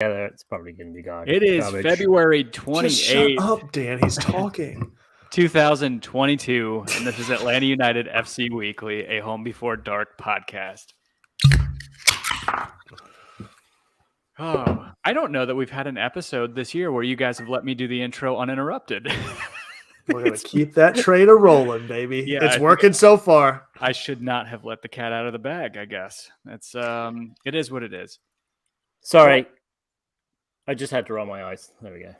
together, it's probably going to be garbage. It is February 28th. Just shut up, Dan. He's talking. 2022, and this is Atlanta United FC Weekly, a Home Before Dark podcast. Oh, I don't know that we've had an episode this year where you guys have let me do the intro uninterrupted. We're going to keep that train rolling, baby. Yeah, it's working so far. I should not have let the cat out of the bag, I guess. It's it is what it is. Sorry. I just had to roll my eyes. There we go.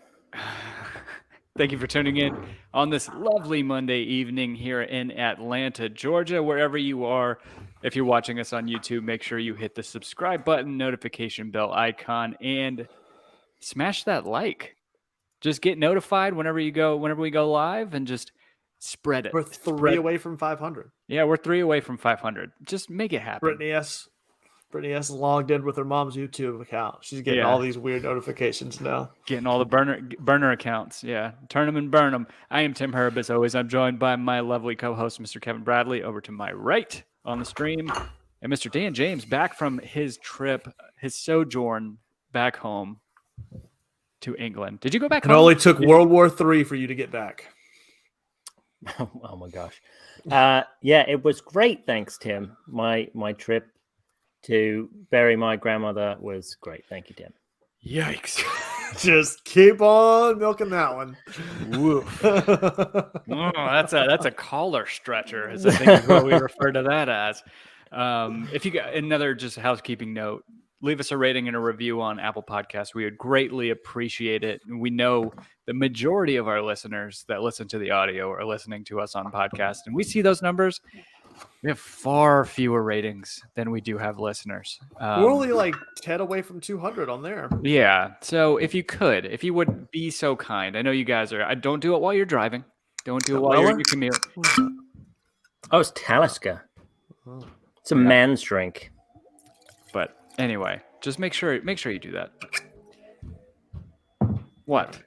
Thank you for tuning in on this lovely Monday evening here in Atlanta, Georgia, wherever you are. If you're watching us on YouTube, make sure you hit the subscribe button, notification bell icon, and smash that like. Just get notified whenever we go live, and just spread it. We're three away from 500. Yeah, we're 3 away from 500. Just make it happen. Brittany S. is logged in with her mom's YouTube account. She's getting all these weird notifications now. Getting all the burner accounts. Yeah, turn them and burn them. I am Tim Herb. As always, I'm joined by my lovely co-host, Mr. Kevin Bradley, over to my right on the stream, and Mr. Dan James, back from his trip, his sojourn back home to England. Did you go back home? It only took World War III for you to get back. Oh my gosh. Yeah, it was great. Thanks, Tim. My trip to bury my grandmother was great. Thank you, Tim. Yikes. Just keep on milking that one. Woof. That's a collar stretcher, as I think is what we refer to that as. If you got another just housekeeping note, leave us a rating and a review on Apple Podcasts. We would greatly appreciate it. We know the majority of our listeners that listen to the audio are listening to us on podcast, and we see those numbers. We have far fewer ratings than we do have listeners. We're only like 10 away from 200 on there. Yeah. So if you would be so kind. I know you guys are. Don't do it while you're driving. Don't do it while you're in your commute. Oh, it's Talisker. It's a man's drink. But anyway, just make sure you do that. What?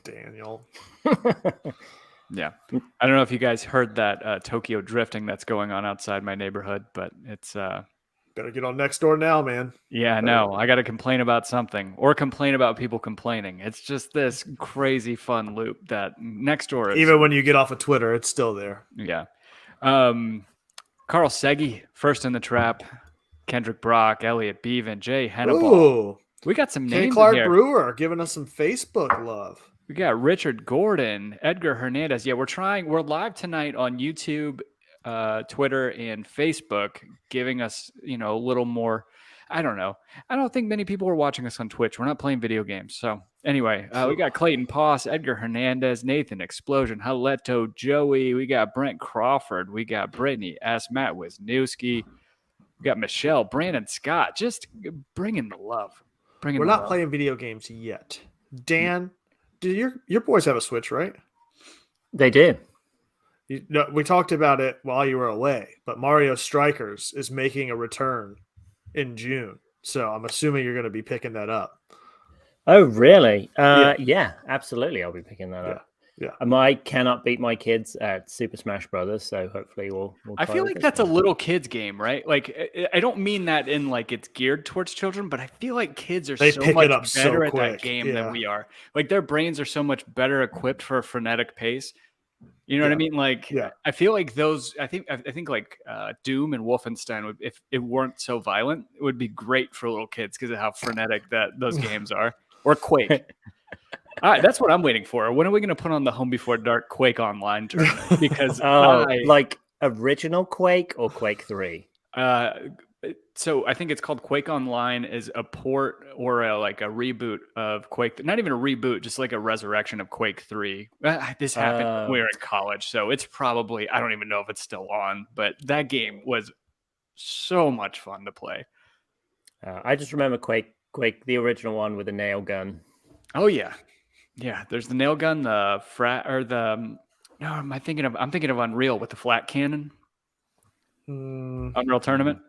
Daniel. Yeah. I don't know if you guys heard that Tokyo drifting that's going on outside my neighborhood, but it's better get on next door now, man. Yeah, no, I got to complain about something or complain about people complaining. It's just this crazy fun loop that next door is. Even when you get off of Twitter, it's still there. Yeah. Carl Seggy, first in the trap. Kendrick Brock, Elliot Beavan, Jay Hannibal. Ooh. We got some names Clark in here. Brewer giving us some Facebook love. We got Richard Gordon, Edgar Hernandez. Yeah, we're live tonight on YouTube, Twitter, and Facebook, giving us, a little more. I don't know. I don't think many people are watching us on Twitch. We're not playing video games. So anyway, we got Clayton Poss, Edgar Hernandez, Nathan Explosion, Haleto, Joey. We got Brent Crawford. We got Brittany S. Matt Wisniewski. We got Michelle, Brandon Scott. Just bringing the love. We're not playing video games yet. Dan, do your boys have a Switch, right? They do. We talked about it while you were away, but Mario Strikers is making a return in June. So I'm assuming you're going to be picking that up. Oh, really? Yeah, absolutely. I'll be picking that up. Yeah. I cannot beat my kids at Super Smash Brothers, so hopefully we'll I feel like that's a little kids game, right? Like, I don't mean that in like it's geared towards children, but I feel like kids are so much better at that game than we are. Like, their brains are so much better equipped for a frenetic pace. You know what I mean? Like, I feel like those. I think like Doom and Wolfenstein would, if it weren't so violent, it would be great for little kids because of how frenetic that those games are. Or Quake. All right, that's what I'm waiting for. When are we going to put on the Home Before Dark Quake Online tournament? Because like original Quake or Quake 3? So I think it's called Quake Online, is a port or a reboot of Quake. Not even a reboot, just like a resurrection of Quake 3. This happened when we were in college, so it's probably, I don't even know if it's still on, but that game was so much fun to play. I just remember Quake, the original one with a nail gun. Oh yeah. Yeah, there's the nail gun, the I'm thinking of Unreal with the flat cannon. Unreal Tournament.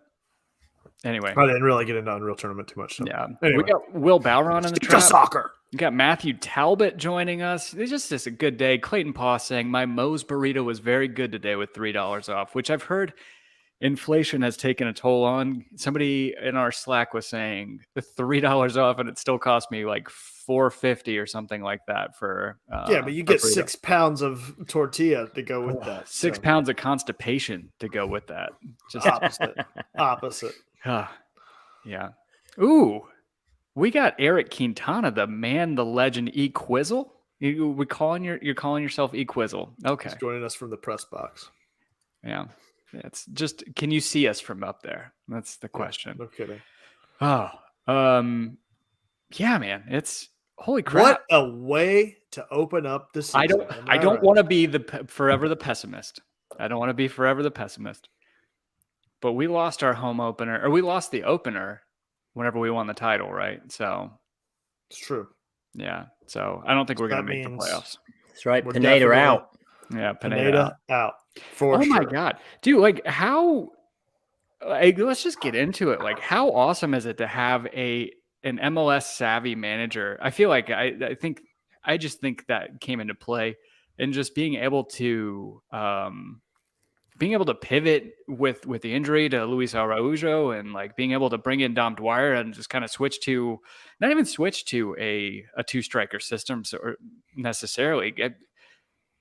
Anyway, I didn't really get into Unreal Tournament too much. So. Yeah, anyway. We got Will Bowron in the trap. Soccer. We got Matthew Talbot joining us. It's just a good day. Clayton Paw saying my Moe's burrito was very good today with $3 off, which I've heard inflation has taken a toll on. Somebody in our Slack was saying $3 off, and it still cost me like $4.50 or something like that for but you get 6 pounds of tortilla to go with that. 6 pounds of constipation to go with that. Just opposite. Yeah. Ooh, we got Eric Quintana, the man, the legend, E Quizzle. You're calling yourself E Quizzle. Okay. He's joining us from the press box. Yeah. It's just, can you see us from up there? That's the question. No kidding. Oh, yeah, man. It's holy crap. What a way to open up the season. I don't want to be forever the pessimist. I don't want to be forever the pessimist. But we lost our home opener, or we lost the opener whenever we won the title, right? So it's true. Yeah. So I don't think we're going to make the playoffs. That's right. Pineda out. Yeah, Pineda out. For sure. My God. Dude, like let's just get into it. Like, how awesome is it to have an MLS savvy manager? I feel like I just think that came into play, and just being able to pivot with the injury to Luis Araujo, and like being able to bring in Dom Dwyer and just kind of not even switch to a 2-striker system necessarily.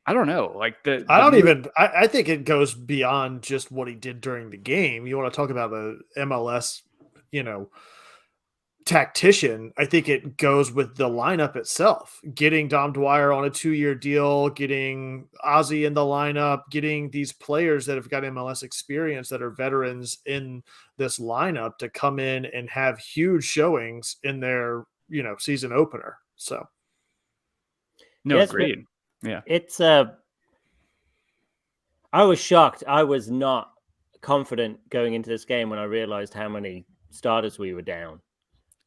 I don't know. Like I think it goes beyond just what he did during the game. You want to talk about the MLS, tactician. I think it goes with the lineup itself, getting Dom Dwyer on a 2-year deal, getting Ozzy in the lineup, getting these players that have got MLS experience that are veterans in this lineup to come in and have huge showings in their, season opener. So. No, agreed. Yeah. It's I was shocked. I was not confident going into this game when I realized how many starters we were down.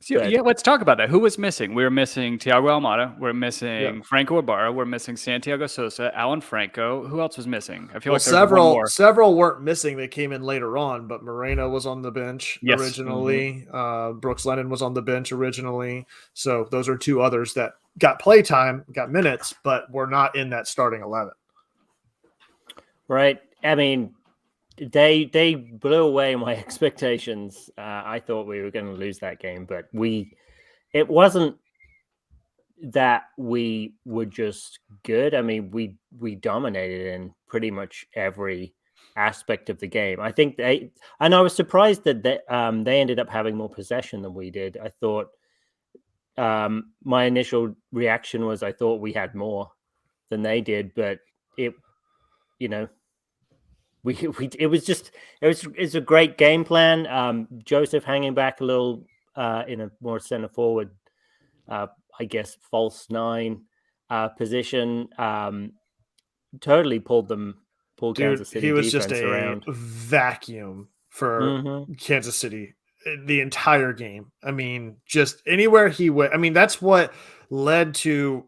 So, let's talk about that. Who was missing? We were missing Thiago Almada. We're missing Franco Ibarra. We're missing Santiago Sosa, Alan Franco. Who else was missing? I feel like several weren't missing. They came in later on, but Moreno was on the bench originally. Mm-hmm. Brooks Lennon was on the bench originally. So those are 2 others that got play time, got minutes, but were not in that starting 11. Right. I mean, they blew away my expectations. I thought we were going to lose that game, but it wasn't that we were just good. I mean, we dominated in pretty much every aspect of the game. I think and I was surprised that they ended up having more possession than we did. I thought my initial reaction was I thought we had more than they did, but it was a great game plan. Joseph hanging back a little in a more center forward, I guess false 9 position. Totally pulled Kansas City. He was just around. Vacuum for Kansas City the entire game. I mean, just anywhere he went. I mean, that's what led to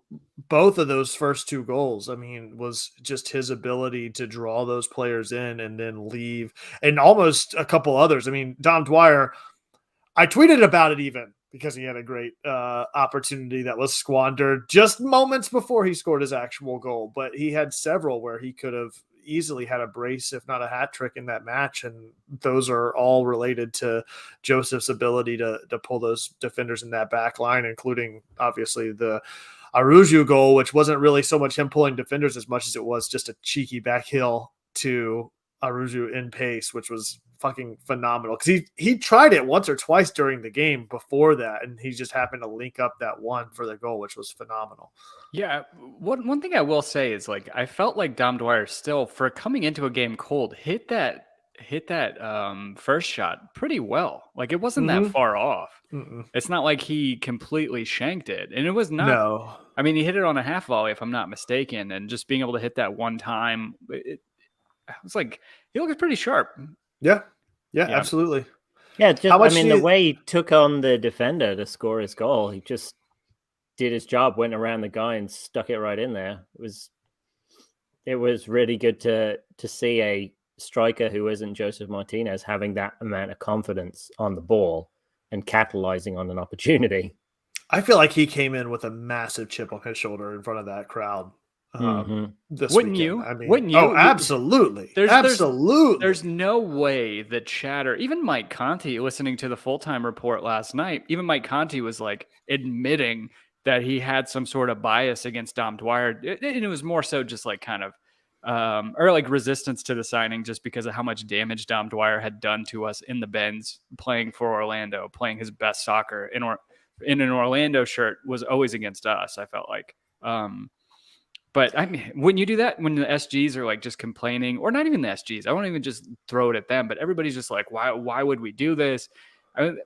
both of those first 2 goals. I mean, was just his ability to draw those players in and then leave, and almost a couple others. I mean, Dom Dwyer, I tweeted about it even because he had a great opportunity that was squandered just moments before he scored his actual goal. But he had several where he could have easily had a brace, if not a hat trick in that match. And those are all related to Joseph's ability to pull those defenders in that back line, including obviously the Araujo goal, which wasn't really so much him pulling defenders as much as it was just a cheeky back heel to Araujo in pace, which was fucking phenomenal. Because he tried it once or twice during the game before that, and he just happened to link up that one for the goal, which was phenomenal. Yeah, one thing I will say is, like, I felt like Dom Dwyer still, for coming into a game cold, hit that first shot pretty well. Like, it wasn't that far off. Mm-mm. It's not like he completely shanked it, and it was not. No, I mean, he hit it on a half volley, if I'm not mistaken, and just being able to hit that one time, it was like he looked pretty sharp. Yeah, absolutely. Yeah, the way he took on the defender to score his goal, he just did his job, went around the guy and stuck it right in there. It was really good to see a striker who isn't Joseph Martinez having that amount of confidence on the ball and capitalizing on an opportunity. I feel like he came in with a massive chip on his shoulder in front of that crowd. this Wouldn't weekend. you? I mean, Wouldn't you? Oh, absolutely. Absolutely. There's no way that Chatter, even Mike Conti, listening to the full-time report last night, even Mike Conti was like admitting that he had some sort of bias against Dom Dwyer. And it was more so just like kind of, or like resistance to the signing just because of how much damage Dom Dwyer had done to us in the Benz, playing for Orlando, playing his best soccer in an Orlando shirt was always against us, I felt like. But I mean, wouldn't you do that when the SGs are like just complaining, or not even the SGs? I won't even just throw it at them, but everybody's just like, why would we do this?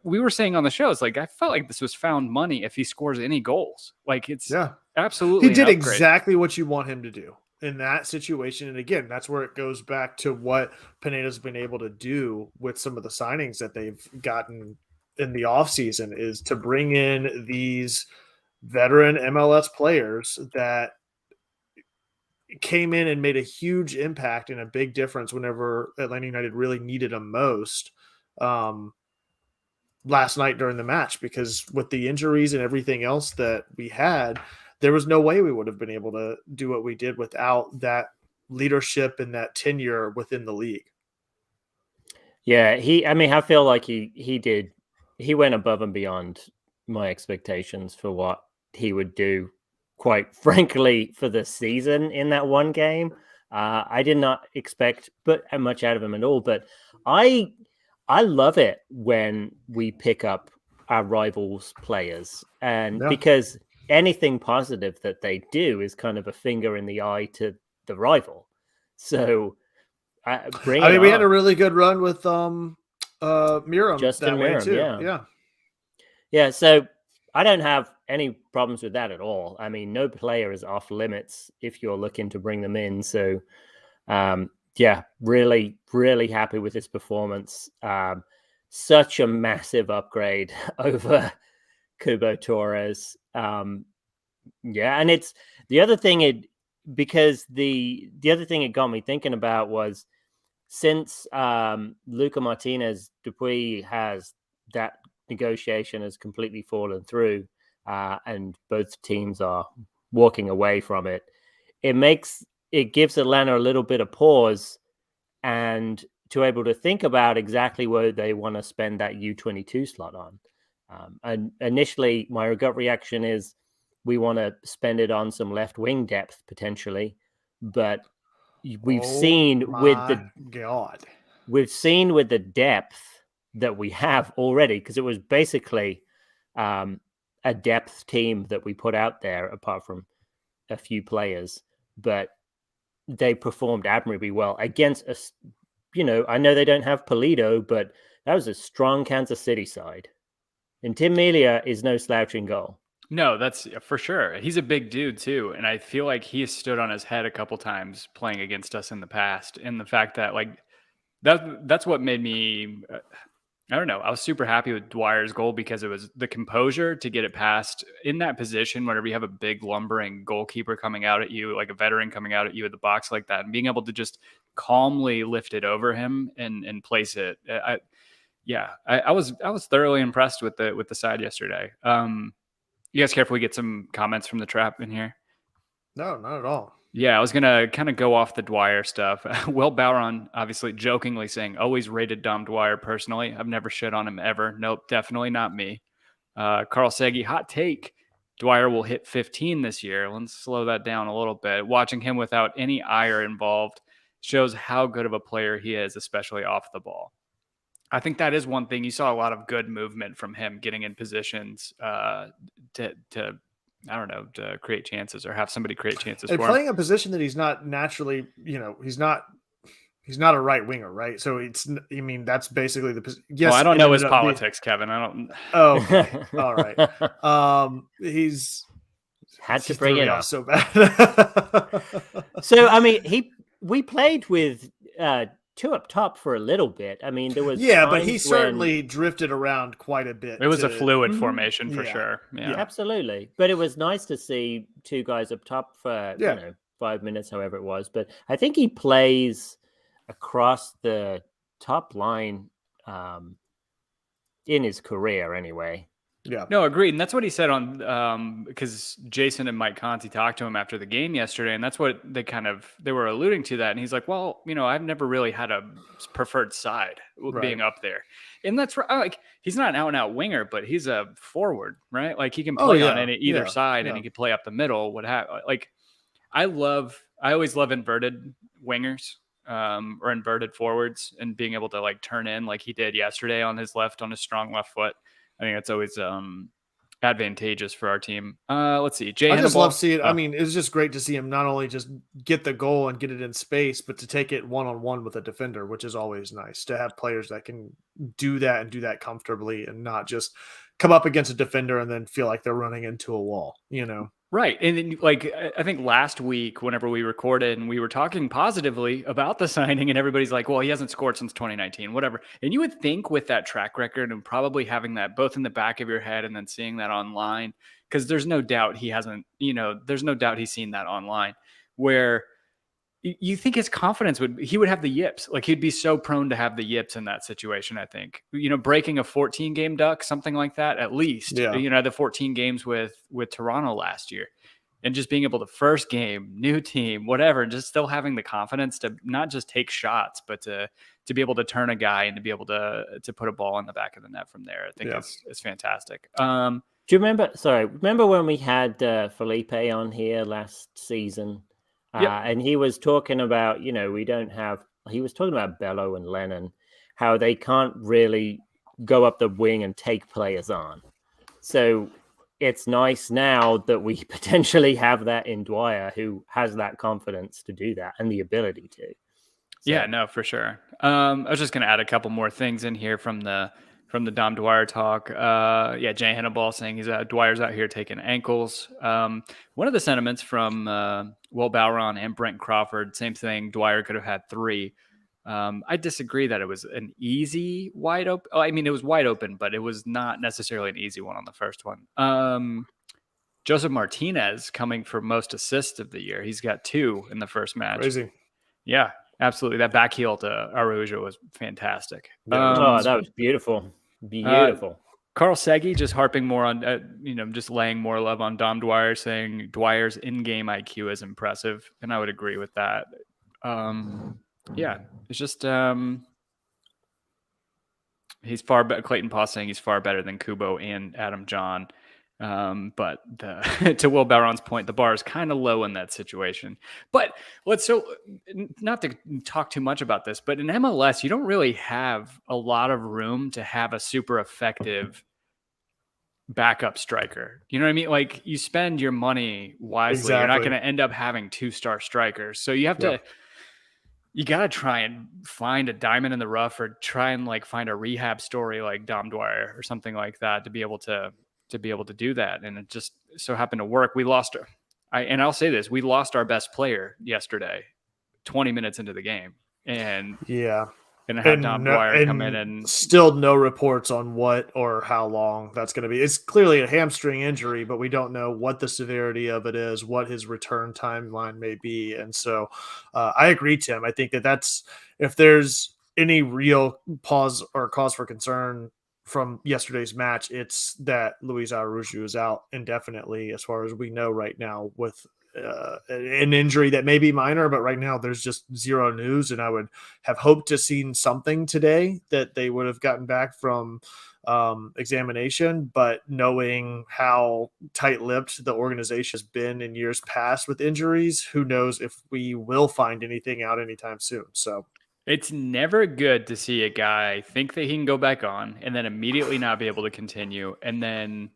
We were saying on the show, it's like, I felt like this was found money if he scores any goals. Like it's absolutely. He did exactly what you want him to do in that situation. And again, that's where it goes back to what Pineda's been able to do with some of the signings that they've gotten in the offseason, is to bring in these veteran MLS players that came in and made a huge impact and a big difference whenever Atlanta United really needed them most last night during the match, because with the injuries and everything else that we had, there was no way we would have been able to do what we did without that leadership and that tenure within the league. Yeah, I feel like he went above and beyond my expectations for what he would do, quite frankly, for the season in that one game. I did not expect much out of him at all, but I love it when we pick up our rivals' players, and because anything positive that they do is kind of a finger in the eye to the rival. So we had a really good run with Miram, Justin that way Miram, too. Yeah. So I don't have any problems with that at all. I mean, no player is off limits if you're looking to bring them in. So, really, really happy with his performance. Such a massive upgrade over Kubo Torres. And it's the other thing because the other thing it got me thinking about was, since Luca Martinez Dupuy has that negotiation has completely fallen through, and both teams are walking away from it, it gives Atlanta a little bit of pause and to able to think about exactly where they want to spend that U22 slot on. And initially, my gut reaction is we want to spend it on some left wing depth potentially, but we've seen with the depth that we have already, because it was basically a depth team that we put out there, apart from a few players, but they performed admirably well against us. I know they don't have Pulido, but that was a strong Kansas City side, and Tim Melia is no slouch in goal. No, that's for sure. He's a big dude too, and I feel like he has stood on his head a couple times playing against us in the past. And the fact that that's what made me, I don't know, I was super happy with Dwyer's goal, because it was the composure to get it past in that position whenever you have a big lumbering goalkeeper coming out at you, like a veteran coming out at you at the box like that, and being able to just calmly lift it over him and place it. I was thoroughly impressed with the side yesterday. You guys care if we get some comments from the trap in here? No, not at all. Yeah, I was going to kind of go off the Dwyer stuff. Will Bowron, obviously jokingly saying, always rated Dom Dwyer personally. I've never shit on him ever. Nope, definitely not me. Carl Segi, hot take. Dwyer will hit 15 this year. Let's slow that down a little bit. Watching him without any ire involved shows how good of a player he is, especially off the ball. I think that is one thing. You saw a lot of good movement from him getting in positions to create chances, or have somebody create chances and for playing him. a position that he's not naturally, he's not a right winger, right? So that's basically the position. Yes, I don't know his politics, Kevin. I don't. Oh, okay. All right. He's had to bring it up so bad. So we played with two up top for a little bit. There was but he certainly drifted around quite a bit. It was a fluid formation for sure. Yeah, absolutely. But it was nice to see two guys up top for 5 minutes, however it was. But I think he plays across the top line in his career anyway. Yeah. No, agreed. And that's what he said on because Jason and Mike Conti talked to him after the game yesterday, and that's what they were alluding to that. And he's like, well, I've never really had a preferred side being up there. And that's right. Like, he's not an out and out winger, but he's a forward, right? Like, he can play on either side and he can play up the middle. Like, I always love inverted wingers or inverted forwards, and being able to like turn in like he did yesterday on his strong left foot. I think that's always advantageous for our team. Let's see. I just love seeing. I mean, it's just great to see him not only just get the goal and get it in space, but to take it one-on-one with a defender, which is always nice to have players that can do that and do that comfortably, and not just come up against a defender and then feel like they're running into a wall. Right. And then, like, I think last week, whenever we recorded and we were talking positively about the signing, and everybody's like, well, he hasn't scored since 2019, whatever. And you would think with that track record and probably having that both in the back of your head and then seeing that online, because there's no doubt he hasn't, there's no doubt he's seen that online, where you think his confidence he would have the yips. Like, he'd be so prone to have the yips in that situation, I think. Breaking a 14-game duck, something like that, at least. Yeah. The 14 games with Toronto last year. And just being able to first game, new team, whatever, just still having the confidence to not just take shots, but to be able to turn a guy and to be able to put a ball in the back of the net from there. I think it's fantastic. Do you remember when we had Felipe on here last season? And he was talking about, he was talking about Bello and Lennon, how they can't really go up the wing and take players on. So it's nice now that we potentially have that in Dwyer, who has that confidence to do that and the ability to. So. Yeah, no, for sure. I was just going to add a couple more things in here from the Dom Dwyer talk. Jay Hannibal saying Dwyer's out here taking ankles. One of the sentiments from Will Bowron and Brent Crawford, same thing. Dwyer could have had 3. I disagree that it was an easy wide open. Oh, I mean, it was wide open, but it was not necessarily an easy one on the first one. Joseph Martinez coming for most assists of the year. He's got 2 in the first match. Crazy. Yeah, absolutely. That back heel to Araujo was fantastic. That was beautiful. Beautiful. Carl Segi just harping more on, just laying more love on Dom Dwyer, saying Dwyer's in-game IQ is impressive. And I would agree with that. It's just he's far better. Clayton Paw saying he's far better than Kubo and Adam John. But to Will Bowron's point, the bar is kind of low in that situation. But not to talk too much about this, but in MLS, you don't really have a lot of room to have a super effective backup striker. You know what I mean? Like, you spend your money wisely. Exactly. You're not going to end up having 2-star strikers. So you have to. You got to try and find a diamond in the rough, or try and like find a rehab story like Dom Dwyer or something like that to be able to do that. And it just so happened to work. We lost I'll say this, we lost our best player yesterday, 20 minutes into the game. And have Dom Dwyer come in, and still no reports on what or how long that's going to be. It's clearly a hamstring injury, but we don't know what the severity of it is, what his return timeline may be. And so I agree, Tim. I think that's, if there's any real pause or cause for concern from yesterday's match, it's that Luis Araujo is out indefinitely, as far as we know right now, with an injury that may be minor, but right now there's just zero news. And I would have hoped to seen something today that they would have gotten back from examination, but knowing how tight-lipped the organization has been in years past with injuries, who knows if we will find anything out anytime soon. So it's never good to see a guy think that he can go back on and then immediately not be able to continue. And then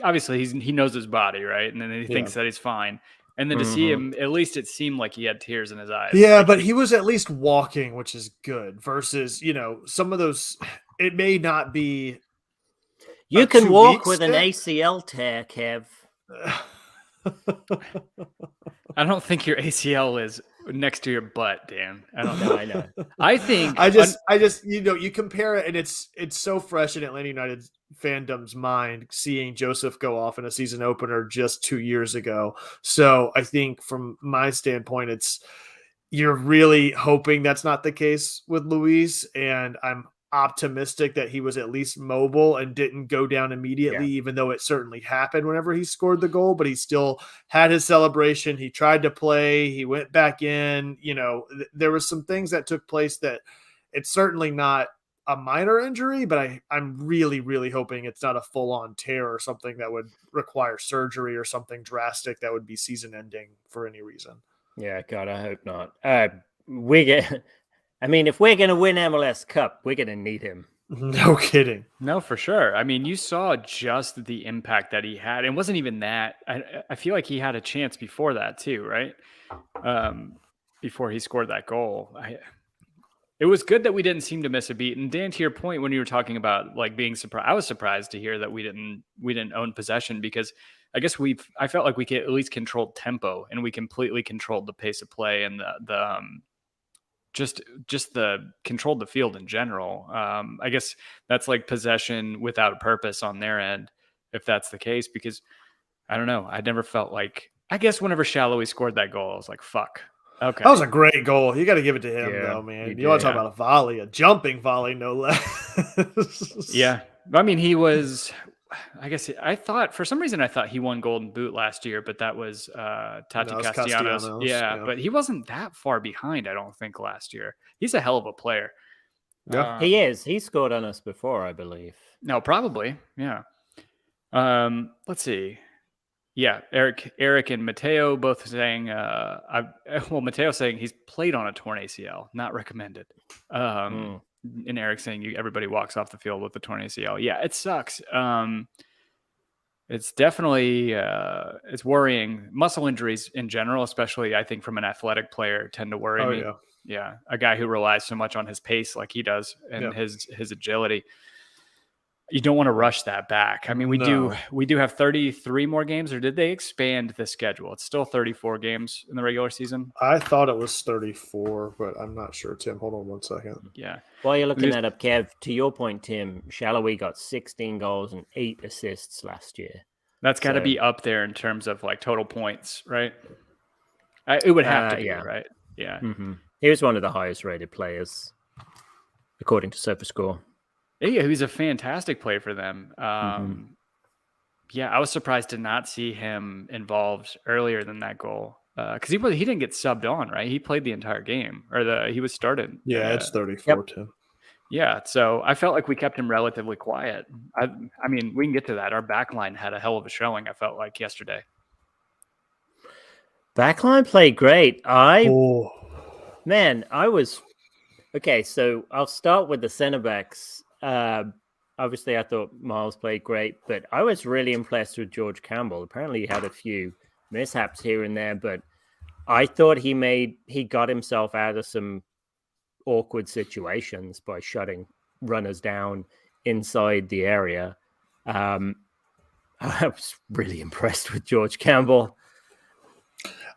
obviously he knows his body, right? And then he thinks that he's fine. And then to see him, at least it seemed like he had tears in his eyes. Yeah, like, but he was at least walking, which is good, versus, some of those, it may not be. You can walk with an ACL tear, Kev. I don't think your ACL is next to your butt, Dan. I don't know. I know. I think I just you compare it, and it's so fresh in Atlanta United fandom's mind, seeing Joseph go off in a season opener just 2 years ago. So I think from my standpoint, you're really hoping that's not the case with Luis, and I'm optimistic that he was at least mobile and didn't go down immediately, even though it certainly happened whenever he scored the goal, but he still had his celebration. He tried to play, he went back in, there was some things that took place that it's certainly not a minor injury, but I'm really, really hoping it's not a full-on tear or something that would require surgery or something drastic that would be season ending for any reason. Yeah, God, I hope not. If we're going to win MLS Cup, we're going to need him. No kidding. No, for sure. I mean, you saw just the impact that he had. It wasn't even that. I feel like he had a chance before that too, right? Before he scored that goal. It was good that we didn't seem to miss a beat. And Dan, to your point, when you were talking about like being surprised, I was surprised to hear that we didn't own possession, because I guess I felt like we could at least control tempo, and we completely controlled the pace of play and just the controlled the field in general. I guess that's like possession without a purpose on their end, if that's the case, because I don't know. I never felt like, I guess whenever Shallowey scored that goal, I was like, fuck. Okay. That was a great goal. You got to give it to him though, man. You want to talk about a volley, a jumping volley, no less. Yeah. I mean, he was, I guess for some reason I thought he won Golden Boot last year, but that was Tati Castellanos. Yeah, but he wasn't that far behind, I don't think, last year. He's a hell of a player. Yeah, he is. He scored on us before, I believe. No, probably. Yeah. Let's see. Yeah, Eric and Mateo both saying, Mateo saying he's played on a torn ACL, not recommended. And Eric saying everybody walks off the field with the torn ACL. Yeah, it sucks. It's definitely it's worrying. Muscle injuries in general, especially I think from an athletic player, tend to worry me. Yeah, a guy who relies so much on his pace like he does and his agility. You don't want to rush that back. I mean, we do have 33 more games, or did they expand the schedule? It's still 34 games in the regular season. I thought it was 34, but I'm not sure, Tim. Hold on one second. Yeah. While you're looking that up, Kev, to your point, Tim, Shallowey got 16 goals and 8 assists last year. That's got to be up there in terms of like total points, right? It would have to be, right? Yeah. Mm-hmm. He was one of the highest rated players, according to SofaScore. Yeah, he's a fantastic player for them. Yeah, I was surprised to not see him involved earlier than that goal, because he didn't get subbed on, right? He played the entire game, or he was started. Yeah, it's 34, Tim. Yeah, so I felt like we kept him relatively quiet. I mean, we can get to that. Our backline had a hell of a showing, I felt like, yesterday. Backline played great. I was... Okay, so I'll start with the center backs. Obviously, I thought Miles played great, but I was really impressed with George Campbell. Apparently, he had a few mishaps here and there, but I thought he got himself out of some awkward situations by shutting runners down inside the area. I was really impressed with George Campbell.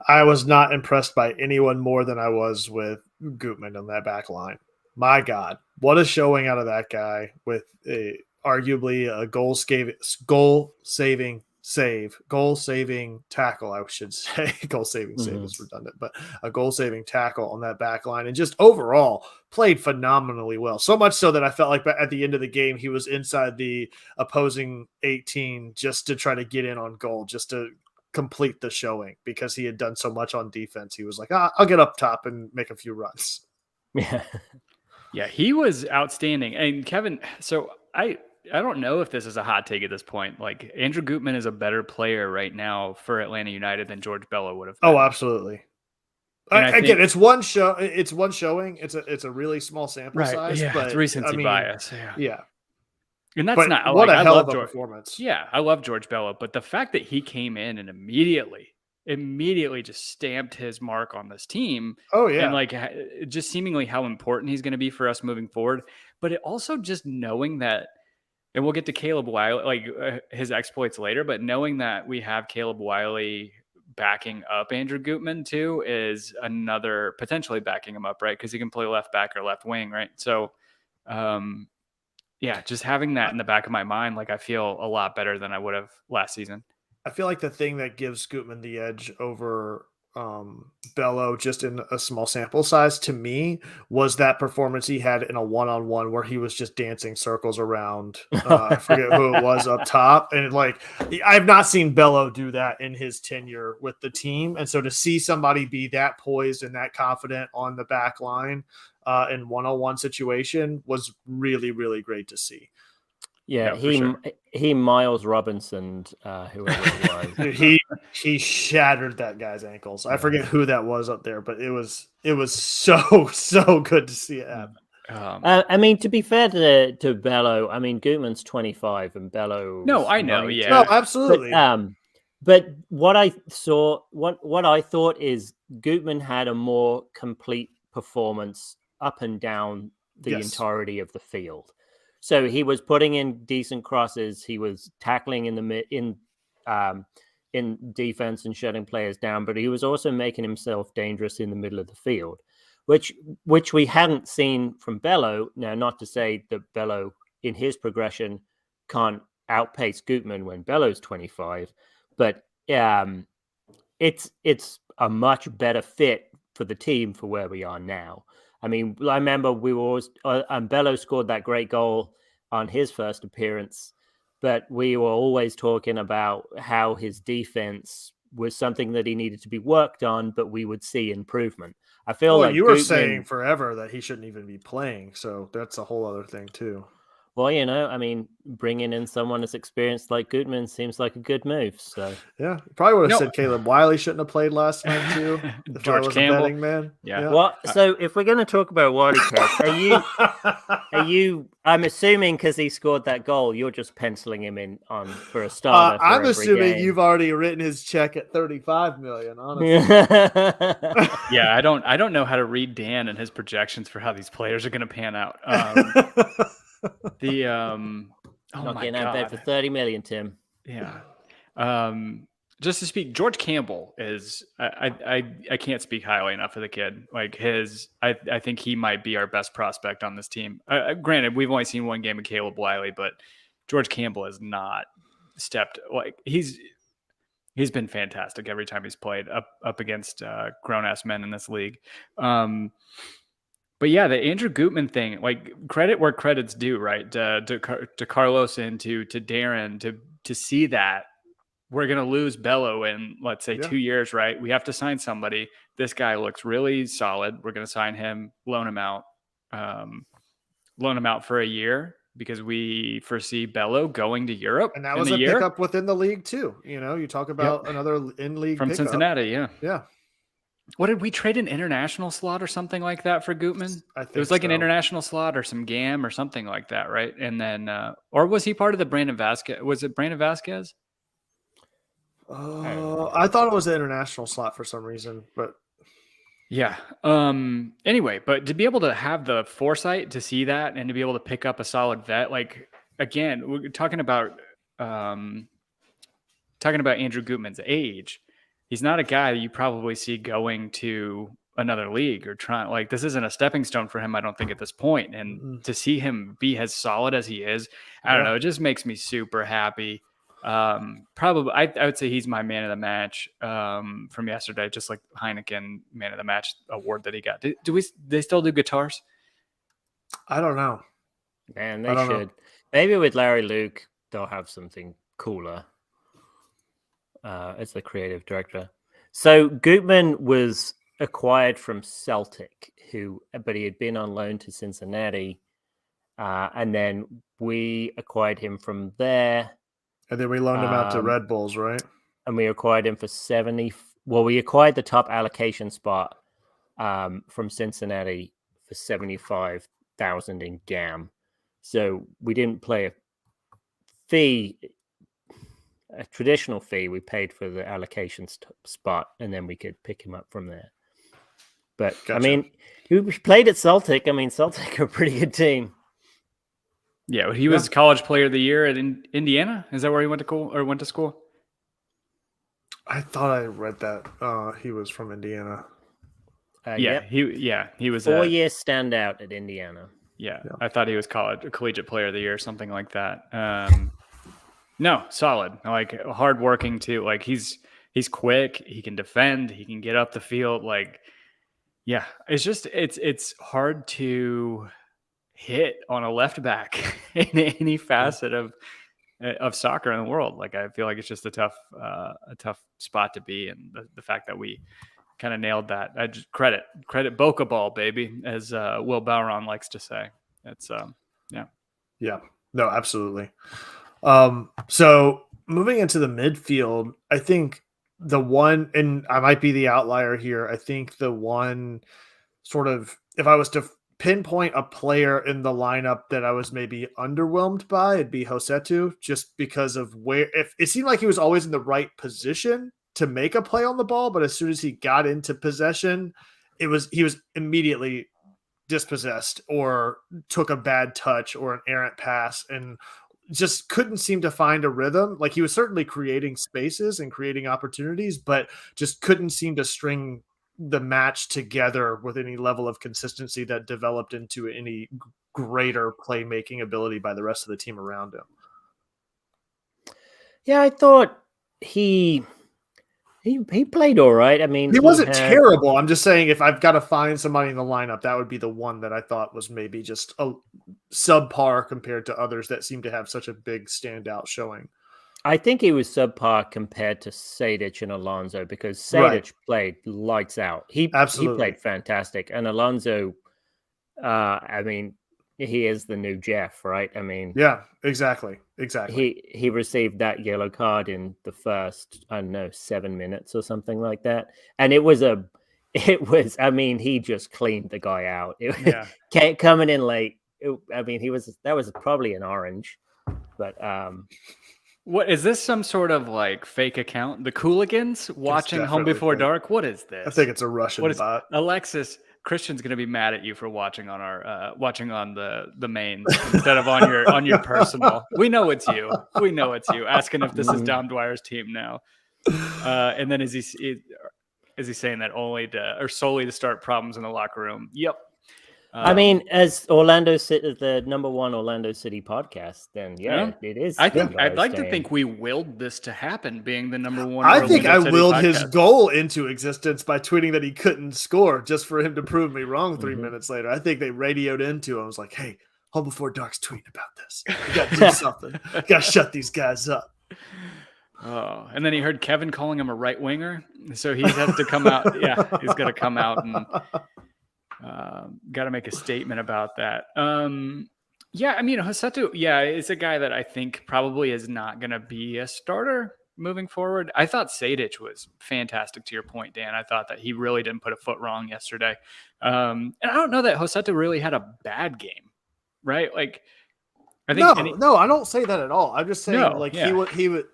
I was not impressed by anyone more than I was with Gutman on that back line. My God, what a showing out of that guy with arguably a goal-saving tackle, I should say. Goal-saving save is redundant, but a goal-saving tackle on that back line, and just overall played phenomenally well. So much so that I felt like at the end of the game, he was inside the opposing 18 just to try to get in on goal, just to complete the showing, because he had done so much on defense. He was like, I'll get up top and make a few runs. Yeah, he was outstanding. And Kevin, so I don't know if this is a hot take at this point. Like, Andrew Gutman is a better player right now for Atlanta United than George Bello would have been. Oh, absolutely. Again, it's one show. It's one showing. It's a really small sample size. Yeah, but it's recency bias. Yeah. And that's not what a hell of a George, performance. Yeah, I love George Bello, but the fact that he came in and immediately just stamped his mark on this team. Oh yeah. And like just seemingly how important he's going to be for us moving forward. But it also just knowing that, and we'll get to Caleb Wiley, his exploits later, but knowing that we have Caleb Wiley backing up Andrew Gutman too is another potentially backing him up, right? Because he can play left back or left wing, right? So yeah, just having that in the back of my mind, like I feel a lot better than I would have last season. I feel like the thing that gives Gutman the edge over Bello, just in a small sample size, to me, was that performance he had in a one-on-one where he was just dancing circles around. I forget who it was up top. And like, I've not seen Bello do that in his tenure with the team. And so to see somebody be that poised and that confident on the back line in one-on-one situation was really, really great to see. Yeah, he Miles Robinson, whoever it was. he shattered that guy's ankles. I forget who that was up there, but it was so good to see it happen. I mean, to be fair to Bello, I mean Gutman's 25 and Bello. No, I know, 19. Yeah, no, absolutely. But what I thought is Gutman had a more complete performance up and down the entirety of the field. So he was putting in decent crosses. He was tackling in defense and shutting players down, but he was also making himself dangerous in the middle of the field, which we hadn't seen from Bello. Now, not to say that Bello in his progression can't outpace Gutman when Bello's 25, but it's a much better fit for the team for where we are now. I mean, I remember we were always, and Bello scored that great goal on his first appearance, but we were always talking about how his defense was something that he needed to be worked on, but we would see improvement. I feel like you were saying forever that he shouldn't even be playing, so that's a whole other thing too. Well, I mean, bringing in someone as experienced like Gutman seems like a good move. So yeah, probably would have said Caleb Wiley shouldn't have played last night too. If George I was Campbell, a betting man. Yeah. Well, so if we're going to talk about Wiley, are you? I'm assuming because he scored that goal, you're just penciling him in on for a starter. I'm assuming you've already written his check at $35 million. Honestly. Yeah, I don't know how to read Dan and his projections for how these players are going to pan out. Not getting out of bed for 30 million, Tim. Yeah. Just to speak, George Campbell is I can't speak highly enough of the kid. Like I think he might be our best prospect on this team. Granted, we've only seen one game of Caleb Wiley, but George Campbell has not stepped like he's been fantastic every time he's played up against grown-ass men in this league. But yeah, the Andrew Gutman thing, like credit where credit's due, right? To Carlos and to Darren to see that we're going to lose Bello in, let's say, 2 years, right? We have to sign somebody. This guy looks really solid. We're going to sign him, loan him out for a year because we foresee Bello going to Europe. And that was a pickup within the league too. You talk about another in-league from pickup. Cincinnati. Yeah. Yeah. What did we trade an international slot or something like that for Gutman? I think it was like an international slot or some GAM or something like that, right? And then, or was he part of the Brandon Vasquez? Was it Brandon Vasquez? I thought it was an international slot for some reason, but yeah. Anyway, but to be able to have the foresight to see that and to be able to pick up a solid vet, like again, we're talking about Andrew Gutman's age. He's not a guy that you probably see going to another league or trying, like, this isn't a stepping stone for him, I don't think, at this point. And to see him be as solid as he is, I don't know, it just makes me super happy. Probably, I would say he's my man of the match from yesterday, just like Heineken man of the match award that he got. They still do guitars? I don't know. Man, they should. Maybe with Larry Luke, they'll have something cooler. As the creative director. So Gutman was acquired from Celtic, but he had been on loan to Cincinnati. And then we acquired him from there. And then we loaned him out to Red Bulls, right? And we acquired him for 70. Well, we acquired the top allocation spot from Cincinnati for 75,000 in GAM. So we didn't play a fee. A traditional fee we paid for the allocation spot, and then we could pick him up from there. But gotcha. I mean, he played at Celtic. I mean, Celtic are a pretty good team. Yeah, he was college player of the year at Indiana. Is that where he went to school? I thought I read that he was from Indiana. He was 4-year standout at Indiana. Yeah, I thought he was collegiate player of the year, something like that. No, solid. Like hardworking too. Like he's He's quick. He can defend. He can get up the field. Like, yeah, it's just it's hard to hit on a left back in any facet of soccer in the world. Like, I feel like it's just a tough spot to be, and the fact that we kind of nailed that. I just credit Boca ball, baby, as Will Bowron likes to say. It's yeah, no, absolutely. So moving into the midfield, I think the one, and I might be the outlier here, I think the one sort of, if I was to pinpoint a player in the lineup that I was maybe underwhelmed by, it'd be Rossetto, just because of where, if it seemed like he was always in the right position to make a play on the ball, but as soon as he got into possession, he was immediately dispossessed or took a bad touch or an errant pass and just couldn't seem to find a rhythm. Like, he was certainly creating spaces and creating opportunities, but just couldn't seem to string the match together with any level of consistency that developed into any greater playmaking ability by the rest of the team around him. Yeah, I thought he played all right. I mean, he wasn't terrible. I'm just saying, if I've got to find somebody in the lineup, that would be the one that I thought was maybe just a subpar compared to others that seem to have such a big standout showing. I think he was subpar compared to Sejdic and Alonso, because Sejdic played lights out. He played fantastic. And Alonso, I mean, he is the new Jeff, right? I mean, yeah, exactly. He received that yellow card in the first, I don't know, 7 minutes or something like that. And it was, I mean, he just cleaned the guy out. Coming in late. That was probably an orange, but, what is this? Some sort of like fake account? The Cooligans watching Home Before Dark? What is this? I think it's a Russian bot. Alexis, Christian's going to be mad at you for watching on our watching on the mains instead of on your personal. We know it's you. Asking if this is Dom Dwyer's team now. And then is he saying that solely to start problems in the locker room? Yep. I mean, as Orlando City, the number one Orlando City podcast, then it is. I'd like to think we willed this to happen, being the number one. I think I willed his goal into existence by tweeting that he couldn't score just for him to prove me wrong 3 minutes later. I think they radioed into him. I was like, "Hey, Home Before Dark's tweeting about this. You got to do something. You got to shut these guys up." Oh, and then he heard Kevin calling him a right winger, so he has to come out. Yeah, he's got to come out and. Got to make a statement about that. I mean, Rossetto, is a guy that I think probably is not going to be a starter moving forward. I thought Sejdic was fantastic, to your point, Dan. I thought that he really didn't put a foot wrong yesterday. And I don't know that Rossetto really had a bad game, right? Like, I think no, I don't say that at all. I'm just saying, he would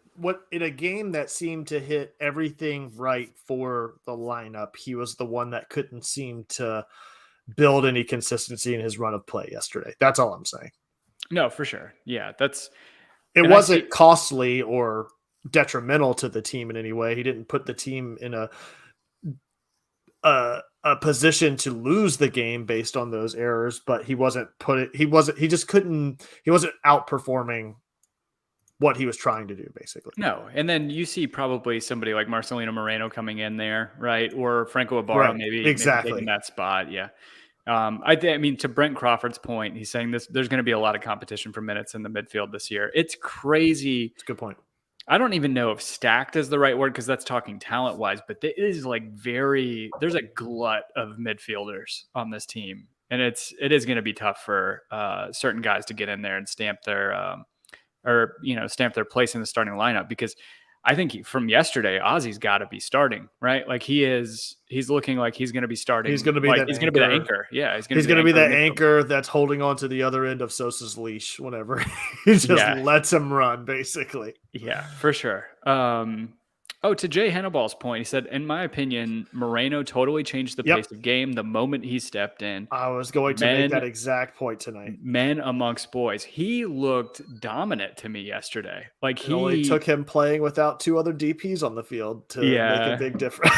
in a game that seemed to hit everything right for the lineup, he was the one that couldn't seem to build any consistency in his run of play yesterday. That's all I'm saying. No, for sure. Yeah, it wasn't costly or detrimental to the team in any way. He didn't put the team in a position to lose the game based on those errors, but he wasn't outperforming what he was trying to do, basically. No. And then you see probably somebody like Marcelino Moreno coming in there, right? Or Franco Ibarra maybe taking that spot. Yeah. I mean, to Brent Crawford's point, he's saying there's going to be a lot of competition for minutes in the midfield this year. It's crazy. It's a good point. I don't even know if stacked is the right word, because that's talking talent wise, but it is like there's a glut of midfielders on this team. And it is going to be tough for certain guys to get in there and stamp their place in the starting lineup, because I think from yesterday, Ozzy's got to be starting, right? Like he's looking like he's going to be starting. He's going to be the anchor. Yeah. He's going to be the anchor that's holding on to the other end of Sosa's leash whenever he just lets him run, basically. Yeah, for sure. To Jay Hannibal's point, he said, in my opinion, Moreno totally changed the pace of game the moment he stepped in. I was going to make that exact point tonight. Men amongst boys. He looked dominant to me yesterday. Like it only took him playing without two other DPs on the field to make a big difference.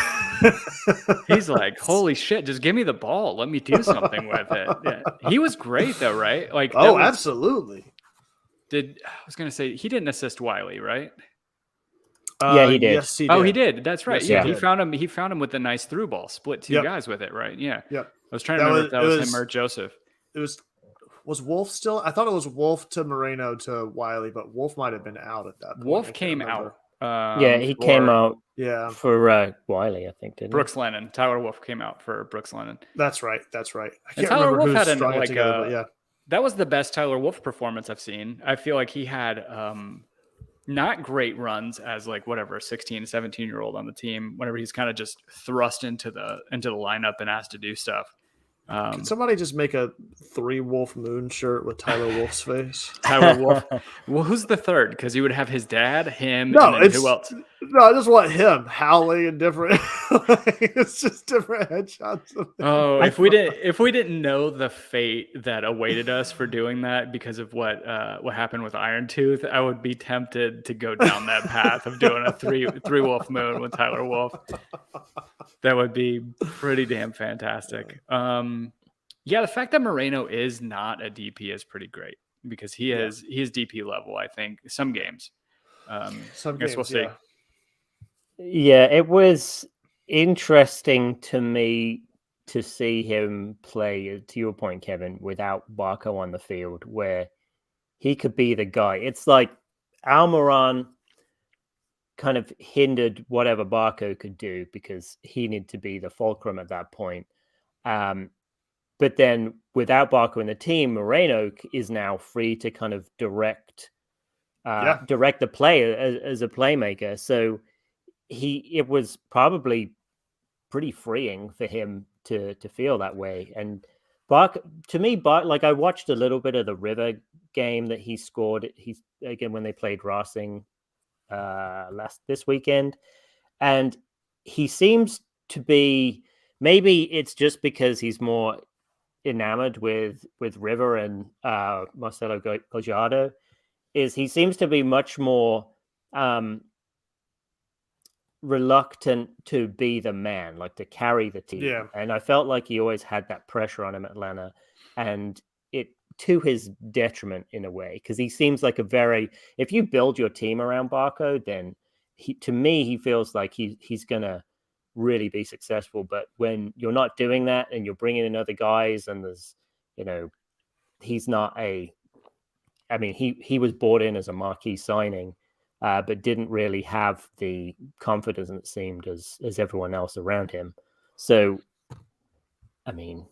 He's like, holy shit, just give me the ball. Let me do something with it. Yeah. He was great though, right? Like, absolutely. I was going to say, he didn't assist Wiley, right? Yeah, he did. Yes, he did. Oh, he did. That's right. Yes, He found him. He found him with a nice through ball, split two guys with it. Right. Yeah. Yep. I was trying to remember if that was him or Joseph. It was Wolf still? I thought it was Wolf to Moreno to Wiley, but Wolf might have been out at that point. Wolf came out. He came out. Yeah, for Wiley, I think, didn't Brooks Lennon. Tyler Wolf came out for Brooks Lennon. That's right. I can't remember who strung it together, but yeah. That was the best Tyler Wolf performance I've seen. I feel like he had not great runs as like whatever 16, 17-year-old on the team. Whenever he's kind of just thrust into the lineup and asked to do stuff. Can somebody just make a 3 Wolf Moon shirt with Tyler Wolf's face? Tyler Wolf. Well, who's the third? Because he would have his dad, him, and then who else? No, I just want him howling in different. It's just different headshots. Oh, if we didn't know the fate that awaited us for doing that because of what happened with Iron Tooth, I would be tempted to go down that path of doing a three Wolf Moon with Tyler Wolf. That would be pretty damn fantastic. Yeah, the fact that Moreno is not a DP is pretty great because he is DP level. I think some games. Some guess games, we'll see. Yeah, it was interesting to me to see him play, to your point, Kevin, without Barco on the field, where he could be the guy. It's like Almiron kind of hindered whatever Barco could do because he needed to be the fulcrum at that point. But then without Barco in the team, Moreno is now free to kind of direct the play as a playmaker. So it was probably pretty freeing for him to feel that way. And Barco, to me, like I watched a little bit of the River game that he scored. He's again when they played Racing this weekend, and he seems to be, maybe it's just because he's more enamored with River and Marcelo Gallardo, is he seems to be much more reluctant to be the man, like to carry the team. Yeah. And I felt like he always had that pressure on him at Atlanta, and it to his detriment in a way, because he seems like if you build your team around Barco, then to me he feels like he's gonna really be successful. But when you're not doing that and you're bringing in other guys, and there's he's not he was brought in as a marquee signing, but didn't really have the confidence, it seemed, as everyone else around him. So I mean,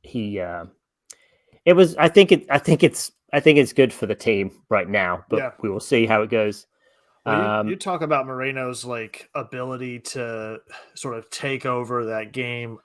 it was. I think it's good for the team right now, but we will see how it goes. Well, you talk about Moreno's like ability to sort of take over that game,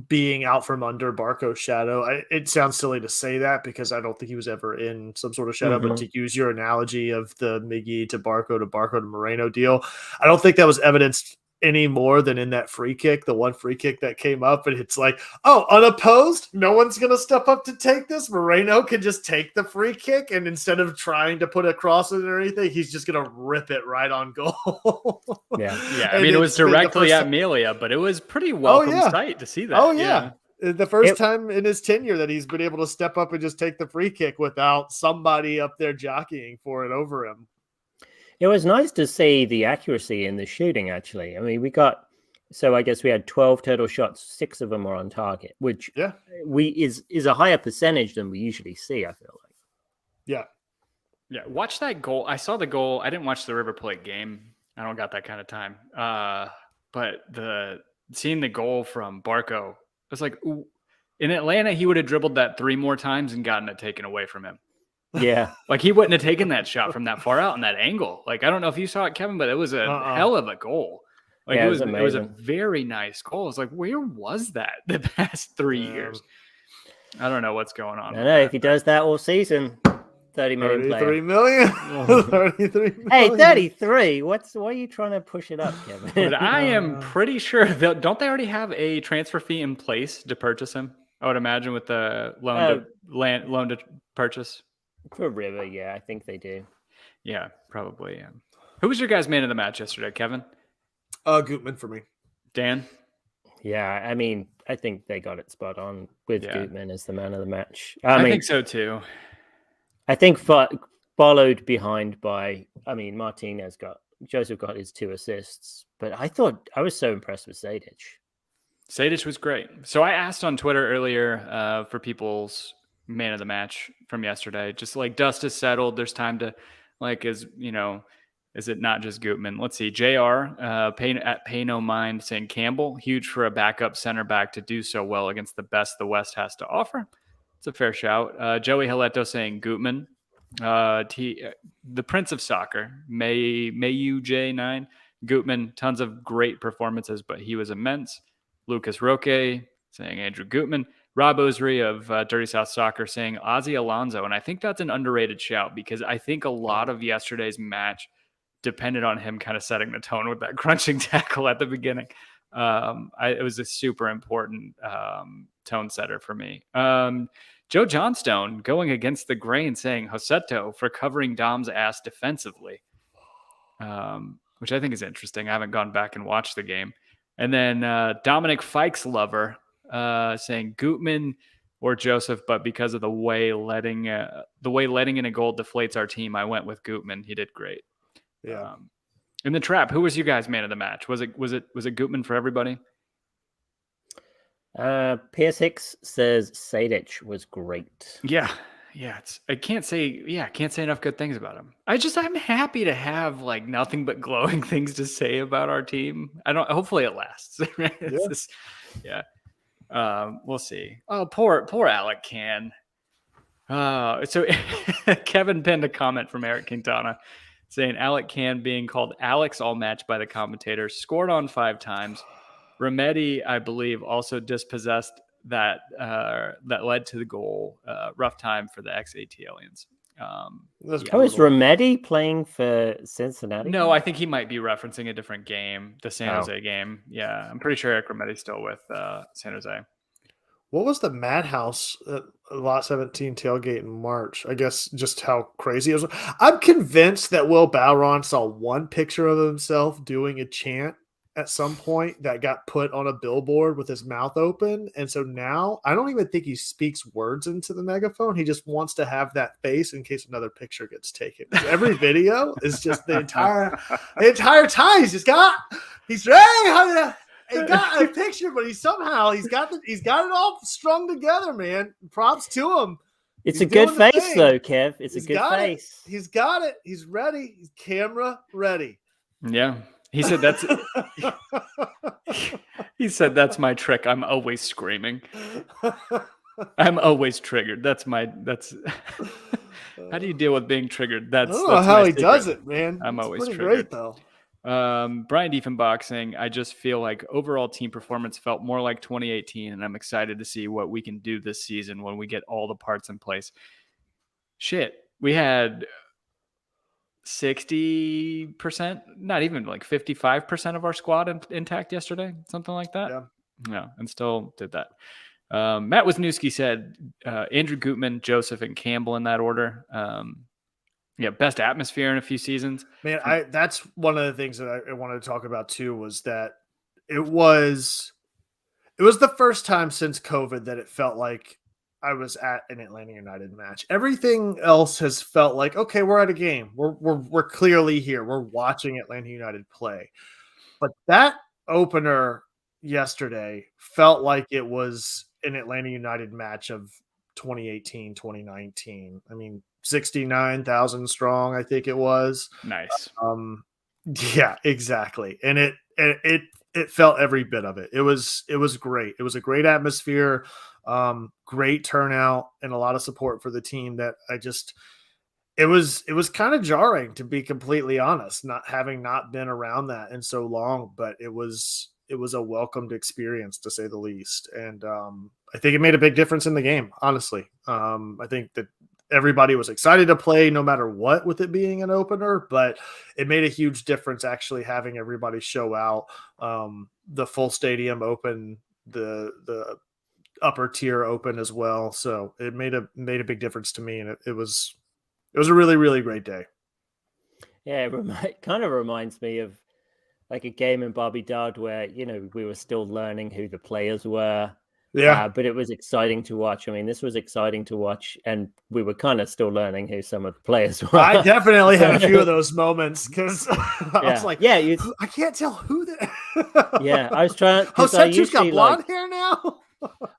being out from under Barco's shadow. It sounds silly to say that because I don't think he was ever in some sort of shadow. But to use your analogy of the Miggy to Barco to Moreno deal, I don't think that was evidenced any more than in that free kick, the one free kick that came up, and it's like, oh, unopposed, no one's gonna step up to take this. Moreno can just take the free kick, and instead of trying to put a cross in or anything, he's just gonna rip it right on goal. Yeah. I mean, it was directly at Melia, but it was pretty welcome sight to see that. Oh yeah. The first time in his tenure that he's been able to step up and just take the free kick without somebody up there jockeying for it over him. It was nice to see the accuracy in the shooting, actually. I mean, I guess we had 12 total shots, 6 of them were on target, which is a higher percentage than we usually see, I feel like. Yeah. Watch that goal. I saw the goal. I didn't watch the River Plate game. I don't got that kind of time. But seeing the goal from Barco, it was like, ooh, in Atlanta, he would have dribbled that 3 more times and gotten it taken away from him. Yeah. Like he wouldn't have taken that shot from that far out in that angle. Like, I don't know if you saw it, Kevin, but it was a hell of a goal. Like it was a very nice goal. It's like, where was that the past 3 years? I don't know what's going on. I know if he does that all season, 30 million. 33 million. 33 million. Hey, 33. Why are you trying to push it up, Kevin? But I am pretty sure don't they already have a transfer fee in place to purchase him? I would imagine with the loan to purchase. For River, yeah, I think they do. Yeah, probably. Yeah. Who was your guys' man of the match yesterday, Kevin? Gutman for me. Dan? Yeah, I mean, I think they got it spot on with Gutman as the man of the match. I think so too. I think followed behind by, Martinez got Joseph got his 2 assists, but I was so impressed with Sejdic. Sejdic was great. So I asked on Twitter earlier for people's man of the match from yesterday. Just like dust is settled, there's time to is it not just Gutman? Let's see. JR Pay No Mind saying Campbell, huge for a backup center back to do so well against the best the West has to offer. It's a fair shout. Joey Haleto saying Gutman. The Prince of Soccer, Mayu J9. Gutman, tons of great performances, but he was immense. Lucas Roque saying Andrew Gutman. Rob Osry of Dirty South Soccer saying Ozzy Alonso. And I think that's an underrated shout because I think a lot of yesterday's match depended on him kind of setting the tone with that crunching tackle at the beginning. It was a super important tone setter for me. Joe Johnstone going against the grain saying Joseto for covering Dom's ass defensively, which I think is interesting. I haven't gone back and watched the game. And then Dominic Fikes lover saying Gutman or Joseph, but because of the way letting in a goal deflates our team, I went with Gutman. He did great. Yeah. In the trap, who was you guys' man of the match? Was it Gutman for everybody? Pierce Hicks says Sejdic was great. Yeah. I can't say enough good things about him. I'm happy to have like nothing but glowing things to say about our team. Hopefully it lasts. We'll see. Oh, poor Alec Can. So Kevin pinned a comment from Eric Quintana saying Alec Can being called Alex all match by the commentators, scored on 5 times. Remedi, I believe, also dispossessed that led to the goal. Rough time for the ex-AT Aliens. Is Remedi playing for Cincinnati? No, I think he might be referencing a different game, the San Jose game. Yeah, I'm pretty sure Eric Remedi's still with San Jose. What was the madhouse at Lot 17 tailgate in March? I guess just how crazy it was. I'm convinced that Will Bowron saw one picture of himself doing a chant at some point that got put on a billboard with his mouth open. And so now I don't even think he speaks words into the megaphone. He just wants to have that face in case another picture gets taken. Every video is just the entire time. He's ready. He got a picture, but he's got it all strung together, man. Props to him. It's a good face though, Kev. It's a good face. He's got it. He's ready. He's camera ready. Yeah. He said that's my trick. I'm always screaming. I'm always triggered. That's how do you deal with being triggered? I don't know how he does it, man. I'm always pretty triggered. Great though. Brian Diefenbach saying, I just feel like overall team performance felt more like 2018, and I'm excited to see what we can do this season when we get all the parts in place. Shit, we had 60%, not even like 55% of our squad intact yesterday, something like that. Yeah, and still did that. Matt Wisniewski said Andrew Gutman, Joseph, and Campbell in that order. Best atmosphere in a few seasons. Man, that's one of the things that I wanted to talk about too, was that it was the first time since COVID that it felt like I was at an Atlanta United match. Everything else has felt like, okay, we're at a game. We're clearly here. We're watching Atlanta United play. But that opener yesterday felt like it was an Atlanta United match of 2018, 2019. I mean, 69,000 strong, I think it was. Nice. Yeah, exactly. And it felt every bit of it. It was great. It was a great atmosphere, great turnout, and a lot of support for the team that it was kind of jarring, to be completely honest, not having been around that in so long, but it was a welcomed experience, to say the least. And I think it made a big difference in the game, honestly. I think that everybody was excited to play no matter what, with it being an opener, but it made a huge difference actually having everybody show out, the full stadium open, the upper tier open as well. So it made a big difference to me. And it was a really, really great day. Yeah. It kind of reminds me of like a game in Barbie Dad where, we were still learning who the players were. Yeah. But it was exciting to watch. I mean, this was exciting to watch, and we were kind of still learning who some of the players were. I definitely had a few of those moments because I was like, I can't tell who that. Yeah, I was trying. Josetu's got blonde hair now.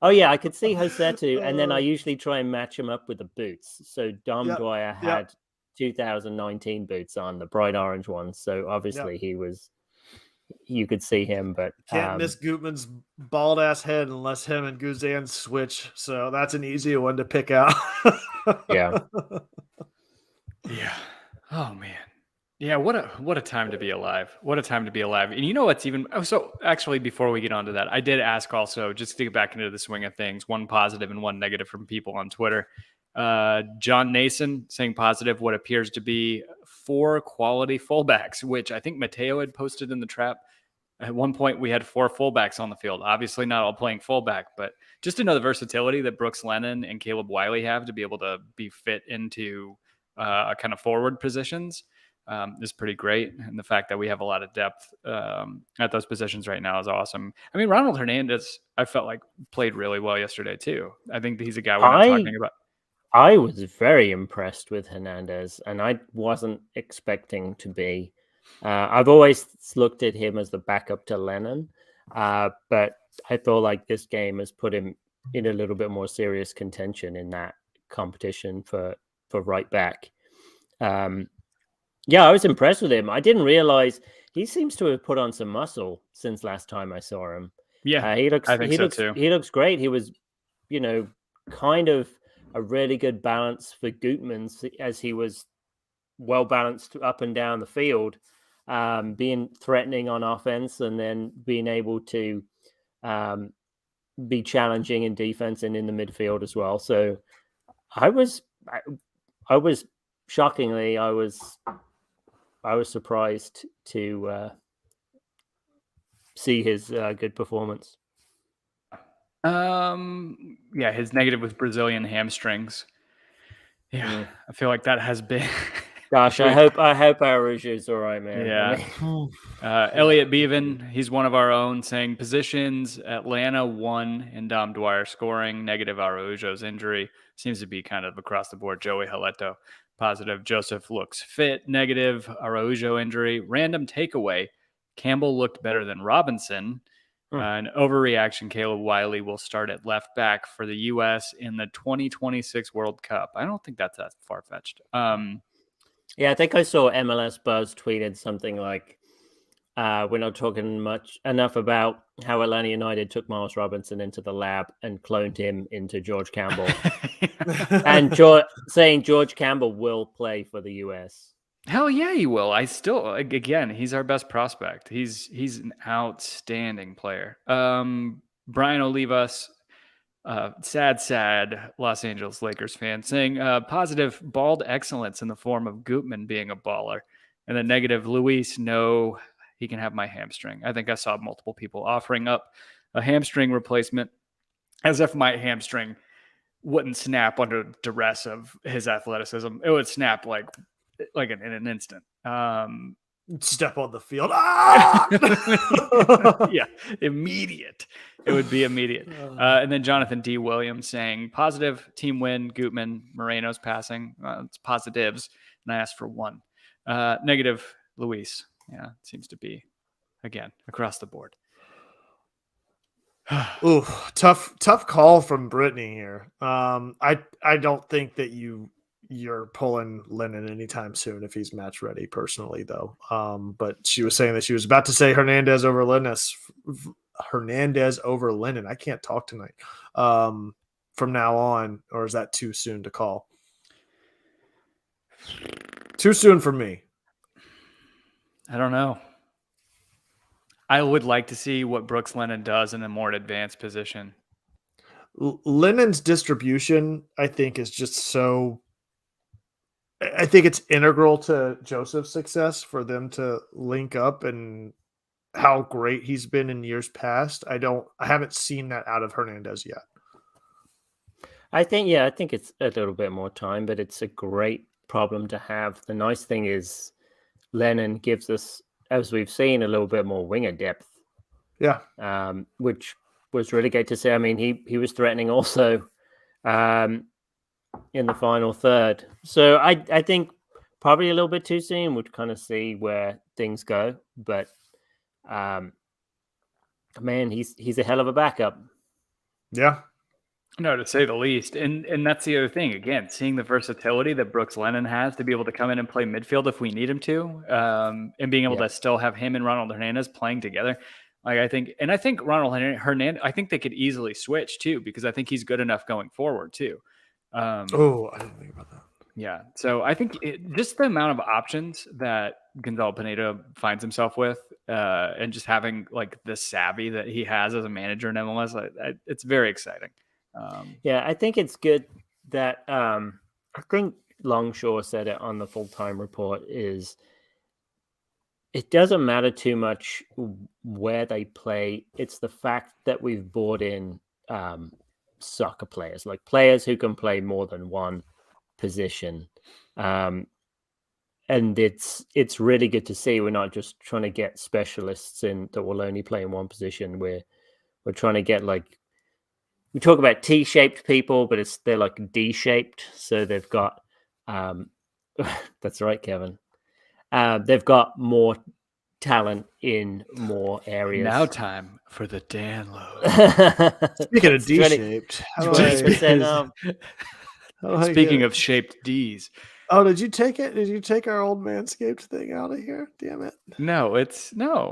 Oh yeah, I could see Josetu, and then I usually try and match him up with the boots. So Dom Dwyer had 2019 boots on, the bright orange ones. So obviously he was. You could see him, but can't miss Gutman's bald ass head unless him and Guzan switch. So that's an easy one to pick out. Yeah. Oh man. Yeah, what a time to be alive. What a time to be alive. And you know what's even so actually before we get on to that, I did ask also, just to get back into the swing of things, one positive and one negative from people on Twitter. John Nason saying positive, what appears to be 4 quality fullbacks, which I think Mateo had posted in the trap. At one point, we had 4 fullbacks on the field. Obviously, not all playing fullback, but just to know the versatility that Brooks Lennon and Caleb Wiley have to be able to be fit into kind of forward positions is pretty great. And the fact that we have a lot of depth at those positions right now is awesome. I mean, Ronald Hernandez, I felt like played really well yesterday too. I think he's a guy we're not talking about. I was very impressed with Hernandez, and I wasn't expecting to be. I've always looked at him as the backup to Lennon, but I feel like this game has put him in a little bit more serious contention in that competition for right back. I was impressed with him. I didn't realize he seems to have put on some muscle since last time I saw him. Yeah, I think so too. He looks great. He was, kind of a really good balance for Gutman as he was well balanced up and down the field, being threatening on offense and then being able to be challenging in defense and in the midfield as well. So I was shockingly, I was surprised to see his good performance. His negative was Brazilian hamstrings. Yeah, I feel like that has been. Gosh, I hope Araujo's all right, man. Yeah. Elliot Bevan, he's one of our own, saying positions Atlanta 1 and Dom Dwyer scoring, negative Araujo's injury. Seems to be kind of across the board. Joey Haleto, positive. Joseph looks fit, negative Araujo injury. Random takeaway, Campbell looked better than Robinson. An overreaction, Caleb Wiley will start at left back for the U.S. in the 2026 World Cup. I don't think that's that far-fetched. Yeah, I think I saw MLS Buzz tweeted something like, we're not talking enough about how Atlanta United took Miles Robinson into the lab and cloned him into George Campbell. And saying George Campbell will play for the U.S. Hell yeah, he will. Again, he's our best prospect. He's an outstanding player. Brian Olivas, sad Los Angeles Lakers fan, saying positive bald excellence in the form of Gutman being a baller. And then negative, Luis, no, he can have my hamstring. I think I saw multiple people offering up a hamstring replacement as if my hamstring wouldn't snap under duress of his athleticism. It would snap like in an instant. Step on the field. Ah! Yeah, immediate. It would be immediate. And then Jonathan D. Williams saying positive team win, Gutman, Moreno's passing. It's positives. And I asked for 1. Negative, Luis. Yeah, it seems to be, again, across the board. Ooh, tough call from Brittany here. I don't think that you're pulling Lennon anytime soon if he's match ready personally though. But she was saying that she was about to say Hernandez over Lennon. I can't talk tonight. From now on, or is that too soon to call? Too soon for me. I don't know. I would like to see what Brooks Lennon does in a more advanced position. Lennon's distribution, I think, is just so. I think it's integral to Joseph's success for them to link up and how great he's been in years past. I haven't seen that out of Hernandez yet. I think it's a little bit more time, but it's a great problem to have. The nice thing is Lennon gives us, as we've seen, a little bit more winger depth. Yeah. Which was really great to see. I mean, he was threatening also in the final third. So I think probably a little bit too soon. We'd kind of see where things go, but man, he's a hell of a backup. Yeah. No, to say the least. And that's the other thing. Again, seeing the versatility that Brooks Lennon has to be able to come in and play midfield if we need him to, and being able to still have him and Ronald Hernandez playing together. Like I think Ronald Hernandez, I think they could easily switch too, because I think he's good enough going forward too. I didn't think about that. Yeah. So I think just the amount of options that Gonzalo Pineda finds himself with, and just having like the savvy that he has as a manager in MLS, it's very exciting. I think it's good that I think Longshore said it on the full-time report is it doesn't matter too much where they play. It's the fact that we've brought in soccer players, like players who can play more than one position. And it's really good to see. We're not just trying to get specialists in that will only play in one position. We're trying to get like, we talk about T-shaped people, but they're like D-shaped. So they've got, that's right, Kevin. They've got more talent in more areas. Now time for the download. Speaking of D-shaped. 20% Speaking of shaped Ds. Oh, did you take it? Did you take our old Manscaped thing out of here? Damn it. No,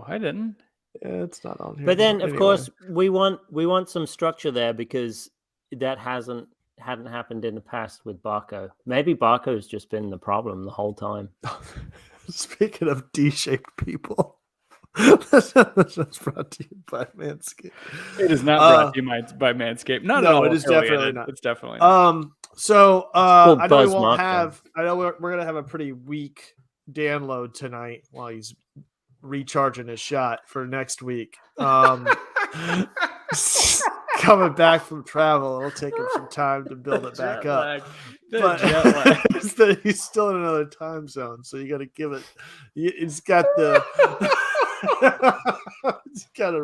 I didn't. Yeah, it's not on here. But then, of course, we want some structure there because that hadn't happened in the past with Barco. Maybe Barco's just been the problem the whole time. Speaking of D-shaped people, that's brought to you by Manscaped. It is not brought to you by Manscaped. No, it is definitely not. It's definitely not. So I know we won't have. I know we're gonna have a pretty weak download tonight while he's recharging his shot for next week. Coming back from travel, it'll take him some time to build it back up. But he's still in another time zone, so you got to give it. It's got the. It's got to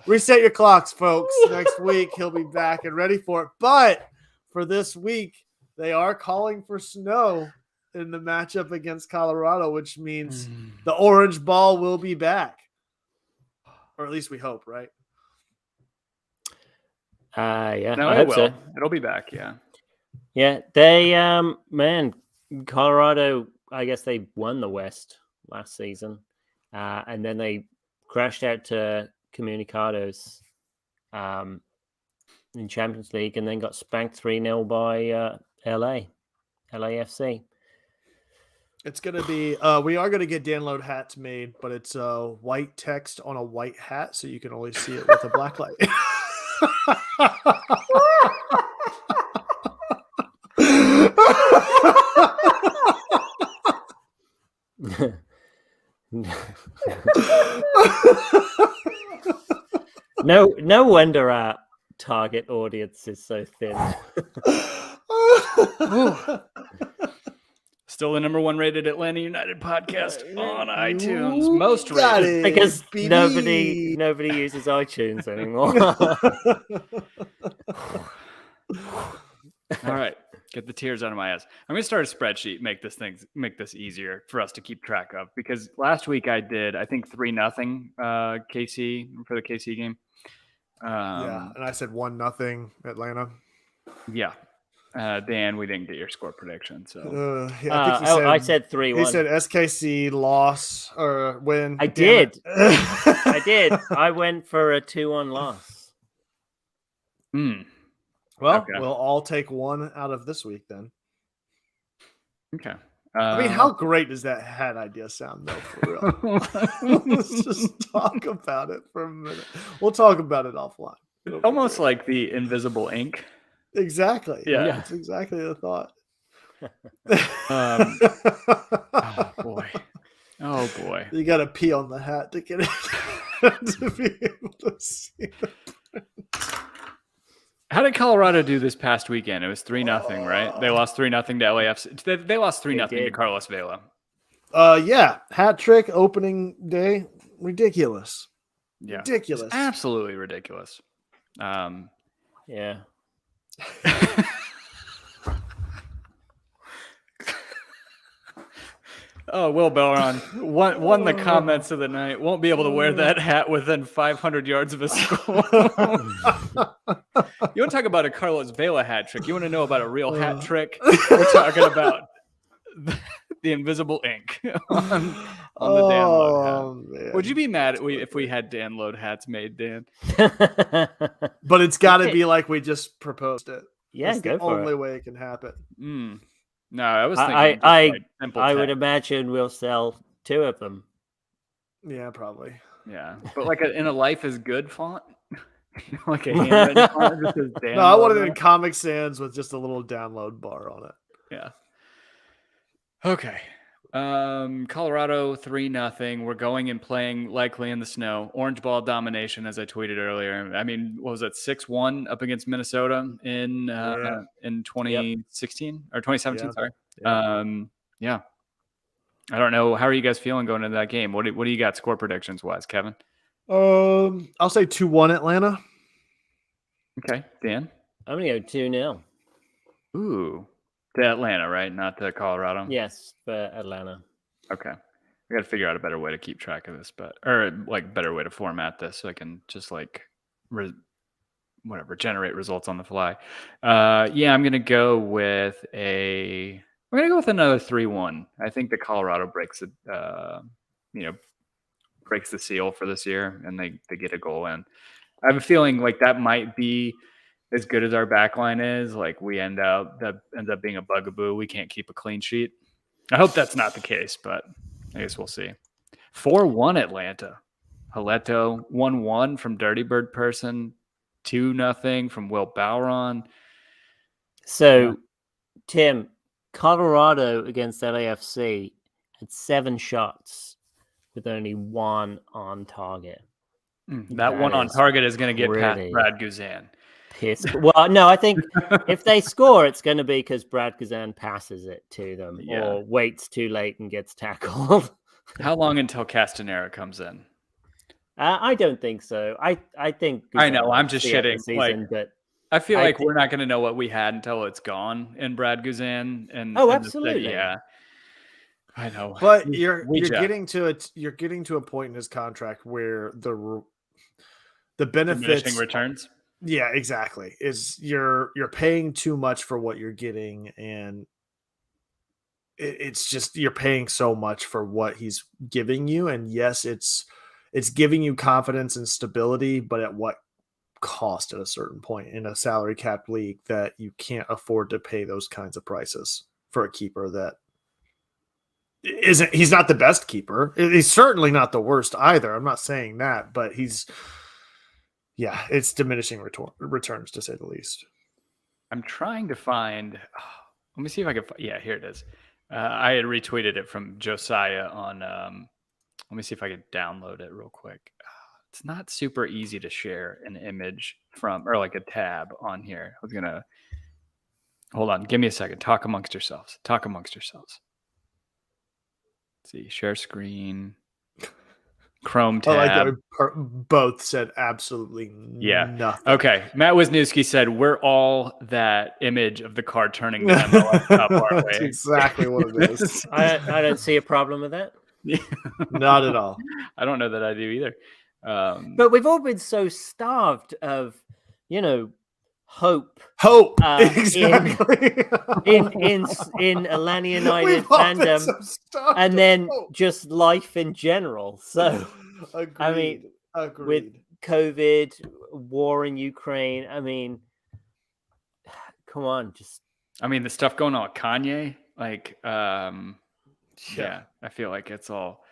reset your clocks, folks. Next week he'll be back and ready for it. But for this week, they are calling for snow in the matchup against Colorado, which means the orange ball will be back, or at least we hope, right? Yeah, no, I it hope will. so. It'll be back. Yeah. They, man, Colorado. I guess they won the West last season, and then they crashed out to Comunicados in Champions League, and then got spanked 3-0 by LAFC. It's going to be, we are going to get download hats made, but it's white text on a white hat, so you can only see it with a black light. No wonder our target audience is so thin. Still the number 1 rated Atlanta United podcast on iTunes. Most rated. Because nobody uses iTunes anymore. All right. Get the tears out of my eyes. I'm going to start a spreadsheet, make this easier for us to keep track of. Because last week I did, I think 3-0 KC for the KC game. Yeah, and I said 1-0 Atlanta. Yeah. Dan, we didn't get your score prediction, so I said 3-1. He said SKC loss or win. I did. I did. I went for a 2-1 loss. Well, okay. We'll all take one out of this week then. Okay. I mean, how great does that hat idea sound, though, for real? Let's just talk about it for a minute. We'll talk about it offline. Almost like the invisible ink. Exactly. Yeah. That's exactly the thought. Oh, boy. You got to pee on the hat to get it to be able to see the print. How did Colorado do this past weekend? It was 3-0, right? They lost 3-0 to LAFC. They lost 3-0 to Carlos Vela. Yeah. Hat trick opening day. Ridiculous. Yeah. Ridiculous. It's absolutely ridiculous. Yeah. Oh, Will Belron won the comments of the night. Won't be able to wear that hat within 500 yards of a school. You want to talk about a Carlos Vela hat trick? You want to know about a real hat trick? We're talking about the invisible ink on the Dan Load hat. Man. Would you be mad if we had Dan Load hats made, Dan? But it's got to be like we just proposed it. Yeah, that's the only way it can happen. No, I was thinking I would imagine we'll sell 2 of them. Yeah, probably. Yeah, but like in a Life is Good font, like a handwritten font. Just says Dan. No, I wanted it in Comic Sans with just a little download bar on it. Yeah. Okay. Colorado 3-0. We're going and playing likely in the snow. Orange ball domination, as I tweeted earlier. I mean, what was it, 6-1 up against Minnesota in 2016 or 2017? Sorry. Yeah. I don't know. How are you guys feeling going into that game? What do you got score predictions wise, Kevin? I'll say 2-1 Atlanta. Okay, Dan. I'm gonna go 2-0. Ooh. To Atlanta, right? Not to Colorado? Yes, for Atlanta. Okay. We got to figure out a better way to keep track of this, or like better way to format this so I can just like generate results on the fly. Yeah, I'm going to go with we're going to go with another 3-1. I think the Colorado breaks the seal for this year and they get a goal in. I have a feeling like that might be as good as our back line is, like that ends up being a bugaboo. We can't keep a clean sheet. I hope that's not the case, but I guess we'll see. 4-1 Atlanta. Haleto 1-1 from Dirty Bird Person. 2-0 from Will Bowron. So, Tim, Colorado against LAFC had 7 shots with only 1 on target. That one on target is going to get past Brad Guzan. Well, no, I think if they score, it's going to be because Brad Guzan passes it to them or waits too late and gets tackled. How long until Castanera comes in? I don't think so. I think Guzan, I know. I'm just shitting. Season, but I feel like we're not going to know what we had until it's gone in Brad Guzan. Absolutely. Yeah. I know. But you're getting to a point in his contract where the benefits diminishing returns. Yeah, exactly. Is you're paying too much for what you're getting, and it's just you're paying so much for what he's giving you. And yes, it's giving you confidence and stability, but at what cost at a certain point in a salary cap league that you can't afford to pay those kinds of prices for a keeper that he's not the best keeper. He's certainly not the worst either. I'm not saying that, but it's diminishing returns to say the least. I'm trying to find. Let me see if I can. Yeah, here it is. I had retweeted it from Josiah on. Let me see if I can download it real quick. It's not super easy to share an image from or like a tab on here. I was gonna hold on. Give me a second. Talk amongst yourselves. Let's see. Share screen. Chrome tab. I like that both said absolutely nothing. Okay. Matt Wisniewski said, we're all that image of the car turning the MLS up our way. That's exactly what it is. I don't see a problem with that. Not at all. I don't know that I do either. But we've all been so starved of, hope. Exactly. in Atlanta United fandom, and then just life in general. So, agreed. I mean, with COVID, war in Ukraine, I mean, come on, the stuff going on with Kanye, like, yeah, I feel like it's all.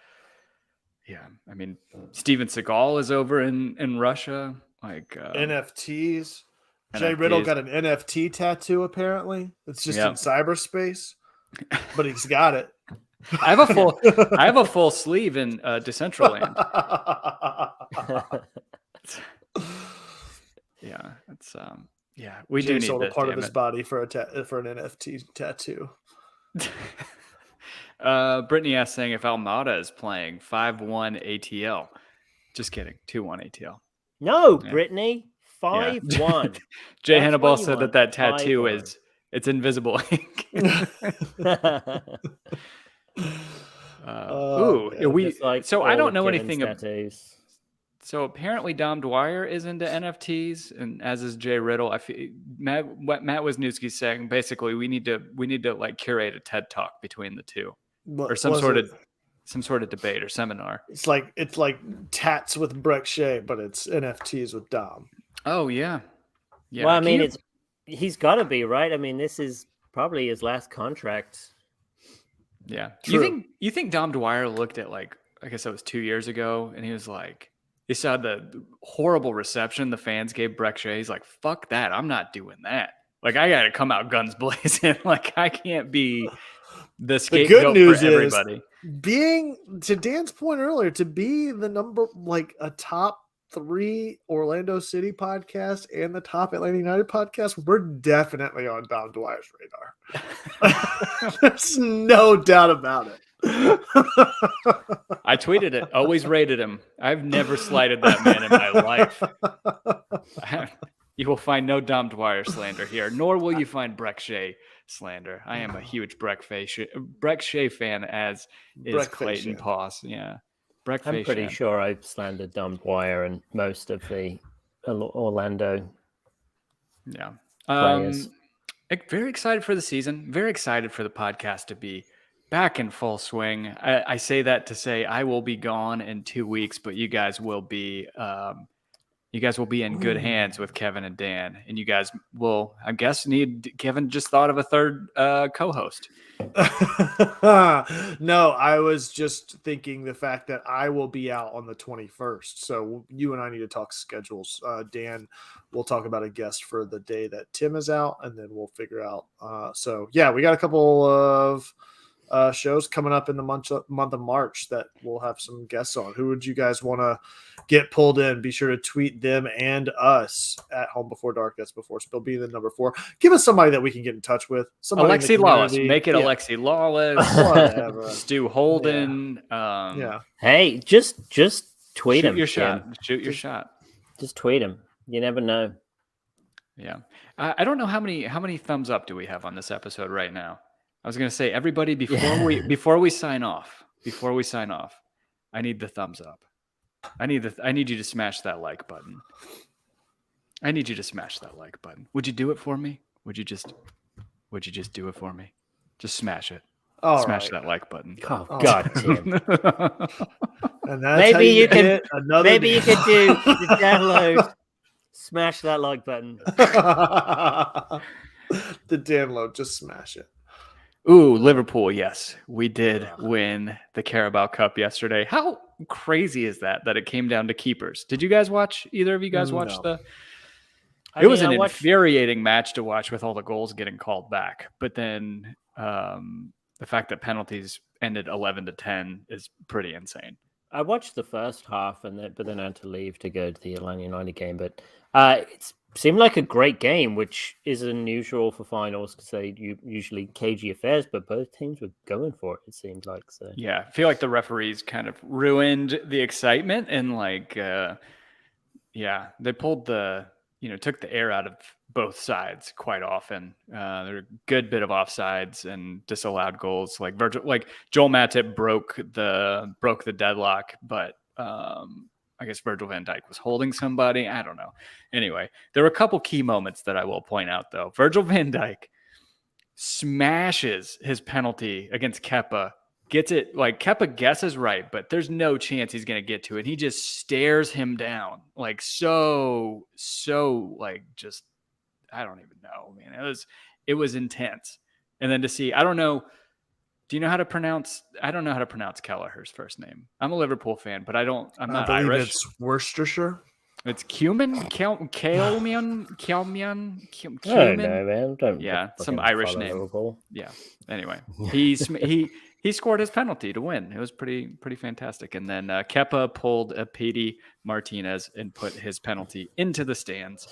Yeah, I mean, Steven Seagal is over in Russia, like NFTs. Jay Riddle got an NFT tattoo, apparently. It's just in cyberspace, but he's got it. I have a full sleeve in Decentraland. Yeah, it's we Jay do need sold this, a part of his body for an NFT tattoo. Brittany asked saying if Almada is playing 5-1 ATL. Just kidding, 2-1 ATL. No, Brittany. 5-1. Jay Hannibal said that tattoo it's invisible ink. So I don't know anything about tattoos. So apparently Dom Dwyer is into NFTs, and as is Jay Riddle. I feel what Matt Wisniewski's saying. Basically, we need to like curate a TED Talk between the two, or some sort of debate or seminar. It's like tats with Breck Shea, but it's NFTs with Dom. Oh yeah. Well, I mean, he's got to be, right. I mean, this is probably his last contract. Yeah. True. You think Dom Dwyer looked at, like, I guess that was 2 years ago, and he was like, he saw the horrible reception the fans gave Breck Shea. He's like, fuck that. I'm not doing that. Like, I got to come out guns blazing. Like, I can't be the scapegoat for everybody. Being, to Dan's point earlier, to be the number, like a top 3 Orlando City podcast and the top Atlanta United podcast, we're definitely on Dom Dwyer's radar. There's no doubt about it. I tweeted it. Always rated him. I've never slighted that man in my life. You will find no Dom Dwyer slander here, nor will you find Breck Shea slander. I am a huge Breck Shea fan, as is Clayton Poss. Yeah. I'm pretty sure I've slandered Dom Dwyer and most of the Orlando players. Very excited for the season. Very excited for the podcast to be back in full swing. I say that to say I will be gone in 2 weeks, but you guys will be in good hands with Kevin and Dan, and you guys will, I guess, Kevin just thought of a third co-host. No, I was just thinking the fact that I will be out on the 21st. So you and I need to talk schedules. Dan, we'll talk about a guest for the day that Tim is out, and then we'll figure out. So yeah, we got a couple of shows coming up in the month of March that we'll have some guests on. Who would you guys want to get pulled in? Be sure to tweet them and us at Home Before Dark. That's before Spill B, the number 4. Give us somebody that we can get in touch with. Alexi Lawless. Make it Alexi Lawless. Whatever. Stu Holden. Yeah. Hey, just tweet him. Shoot your shot. Just tweet him. You never know. Yeah. I don't know how many thumbs up do we have on this episode right now. I was going to say, everybody, before we sign off, I need the thumbs up. I need you to smash that like button. Would you do it for me? Would you just do it for me? Just smash it. Smash that like button. Oh God, Tim. And maybe you could do the download. Smash that like button. The download, just smash it. Ooh, Liverpool, yes. We did win the Carabao Cup yesterday. How crazy is that it came down to keepers? Did you guys watch? Either of you guys watch the... It was an infuriating match to watch with all the goals getting called back. But then the fact that penalties ended 11-10 is pretty insane. I watched the first half, but then I had to leave to go to the Atlanta United game. But it seemed like a great game, which is unusual for finals because they usually cagey affairs, but both teams were going for it, it seemed like. So yeah, I feel like the referees kind of ruined the excitement and they pulled took the air out of both sides quite often. There were a good bit of offsides and disallowed goals. Like Joel Matip broke the deadlock, but I guess Virgil van Dijk was holding somebody. I don't know. Anyway, there were a couple key moments that I will point out, though. Virgil van Dijk smashes his penalty against Kepa. Gets it, like Kepa guesses right, but there's no chance he's going to get to it. He just stares him down. Like so like just, I don't even know, man. It was intense. And then to see, I don't know. Do you know how to pronounce? I don't know how to pronounce Kelleher's first name. I'm a Liverpool fan, but I'm not Irish. It's Worcestershire. It's Cumin, Kelmian. No, man. Don't some Irish name. Liverpool. Yeah. Anyway, he scored his penalty to win. It was pretty fantastic. And then Kepa pulled a Pity Martinez and put his penalty into the stands.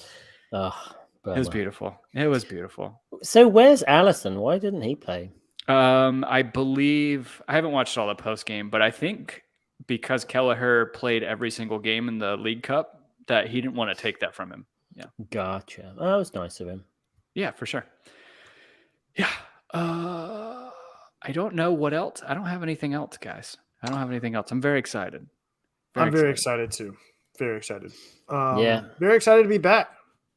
Oh, it was beautiful. It was beautiful. So where's Allison? Why didn't he play? I believe I haven't watched all the post game, but I think because Kelleher played every single game in the League Cup, that he didn't want to take that from him. Yeah. Gotcha. Oh, that was nice of him. Yeah, for sure. Yeah. I don't know what else. I don't have anything else, guys. I don't have anything else. I'm very excited. I'm very excited too. Very excited. Yeah. Very excited to be back.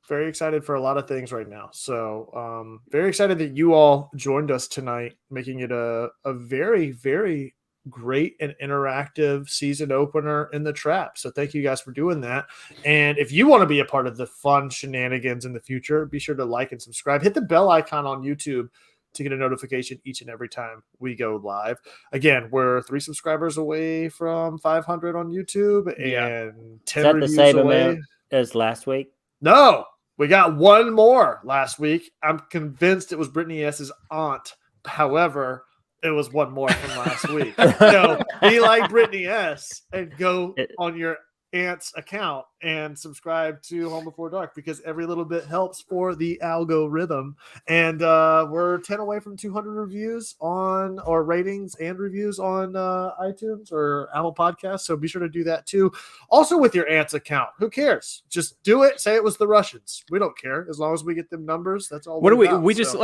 Very excited for a lot of things right now. So very excited that you all joined us tonight, making it a very, very great and interactive season opener in the trap. So thank you guys for doing that. And if you want to be a part of the fun shenanigans in the future, be sure to like and subscribe. Hit the bell icon on YouTube to get a notification each and every time we go live. Again, we're 3 subscribers away from 500 on YouTube and 10 Is that reviews the same away amount as last week? No, we got one more last week. I'm convinced it was Brittany S.'s aunt. However, it was one more from last week. So be like Brittany S. and go on your aunt's account and subscribe to Home Before Dark, because every little bit helps for the algorithm. And we're 10 away from 200 reviews or ratings and reviews on iTunes or Apple Podcasts. So be sure to do that too. Also with your aunt's account. Who cares? Just do it. Say it was the Russians. We don't care. As long as we get them numbers, that's all. What do we just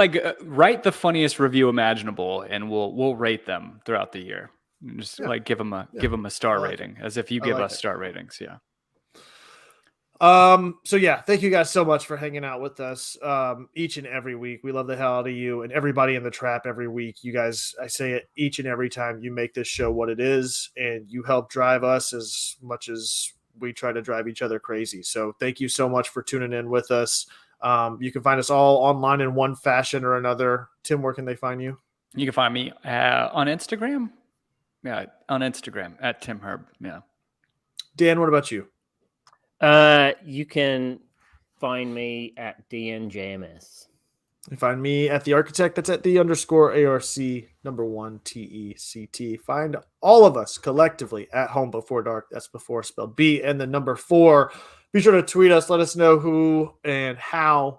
write the funniest review imaginable and we'll rate them throughout the year. Just give them a star rating, as if you give us star ratings. Yeah. So yeah, thank you guys so much for hanging out with us each and every week. We love the hell out of you and everybody in the trap every week. You guys, I say it each and every time, you make this show what it is, and you help drive us as much as we try to drive each other crazy. So thank you so much for tuning in with us. You can find us all online in one fashion or another. Tim, where can they find you? You can find me on Instagram. Yeah, on Instagram at Tim Herb. Yeah. Dan, what about you? You can find me at DNJMS. You find me at The Architect. That's at the_ARC1TECT. Find all of us collectively at Home Before Dark. That's before spelled B and the number 4. Be sure to tweet us. Let us know who and how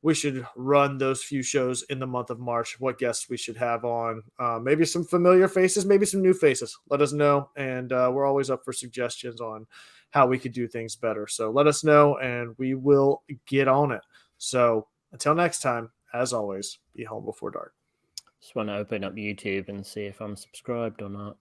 we should run those few shows in the month of March, what guests we should have on, maybe some familiar faces, maybe some new faces. Let us know. And we're always up for suggestions on how we could do things better. So let us know and we will get on it. So until next time, as always, be home before dark. Just want to open up YouTube and see if I'm subscribed or not.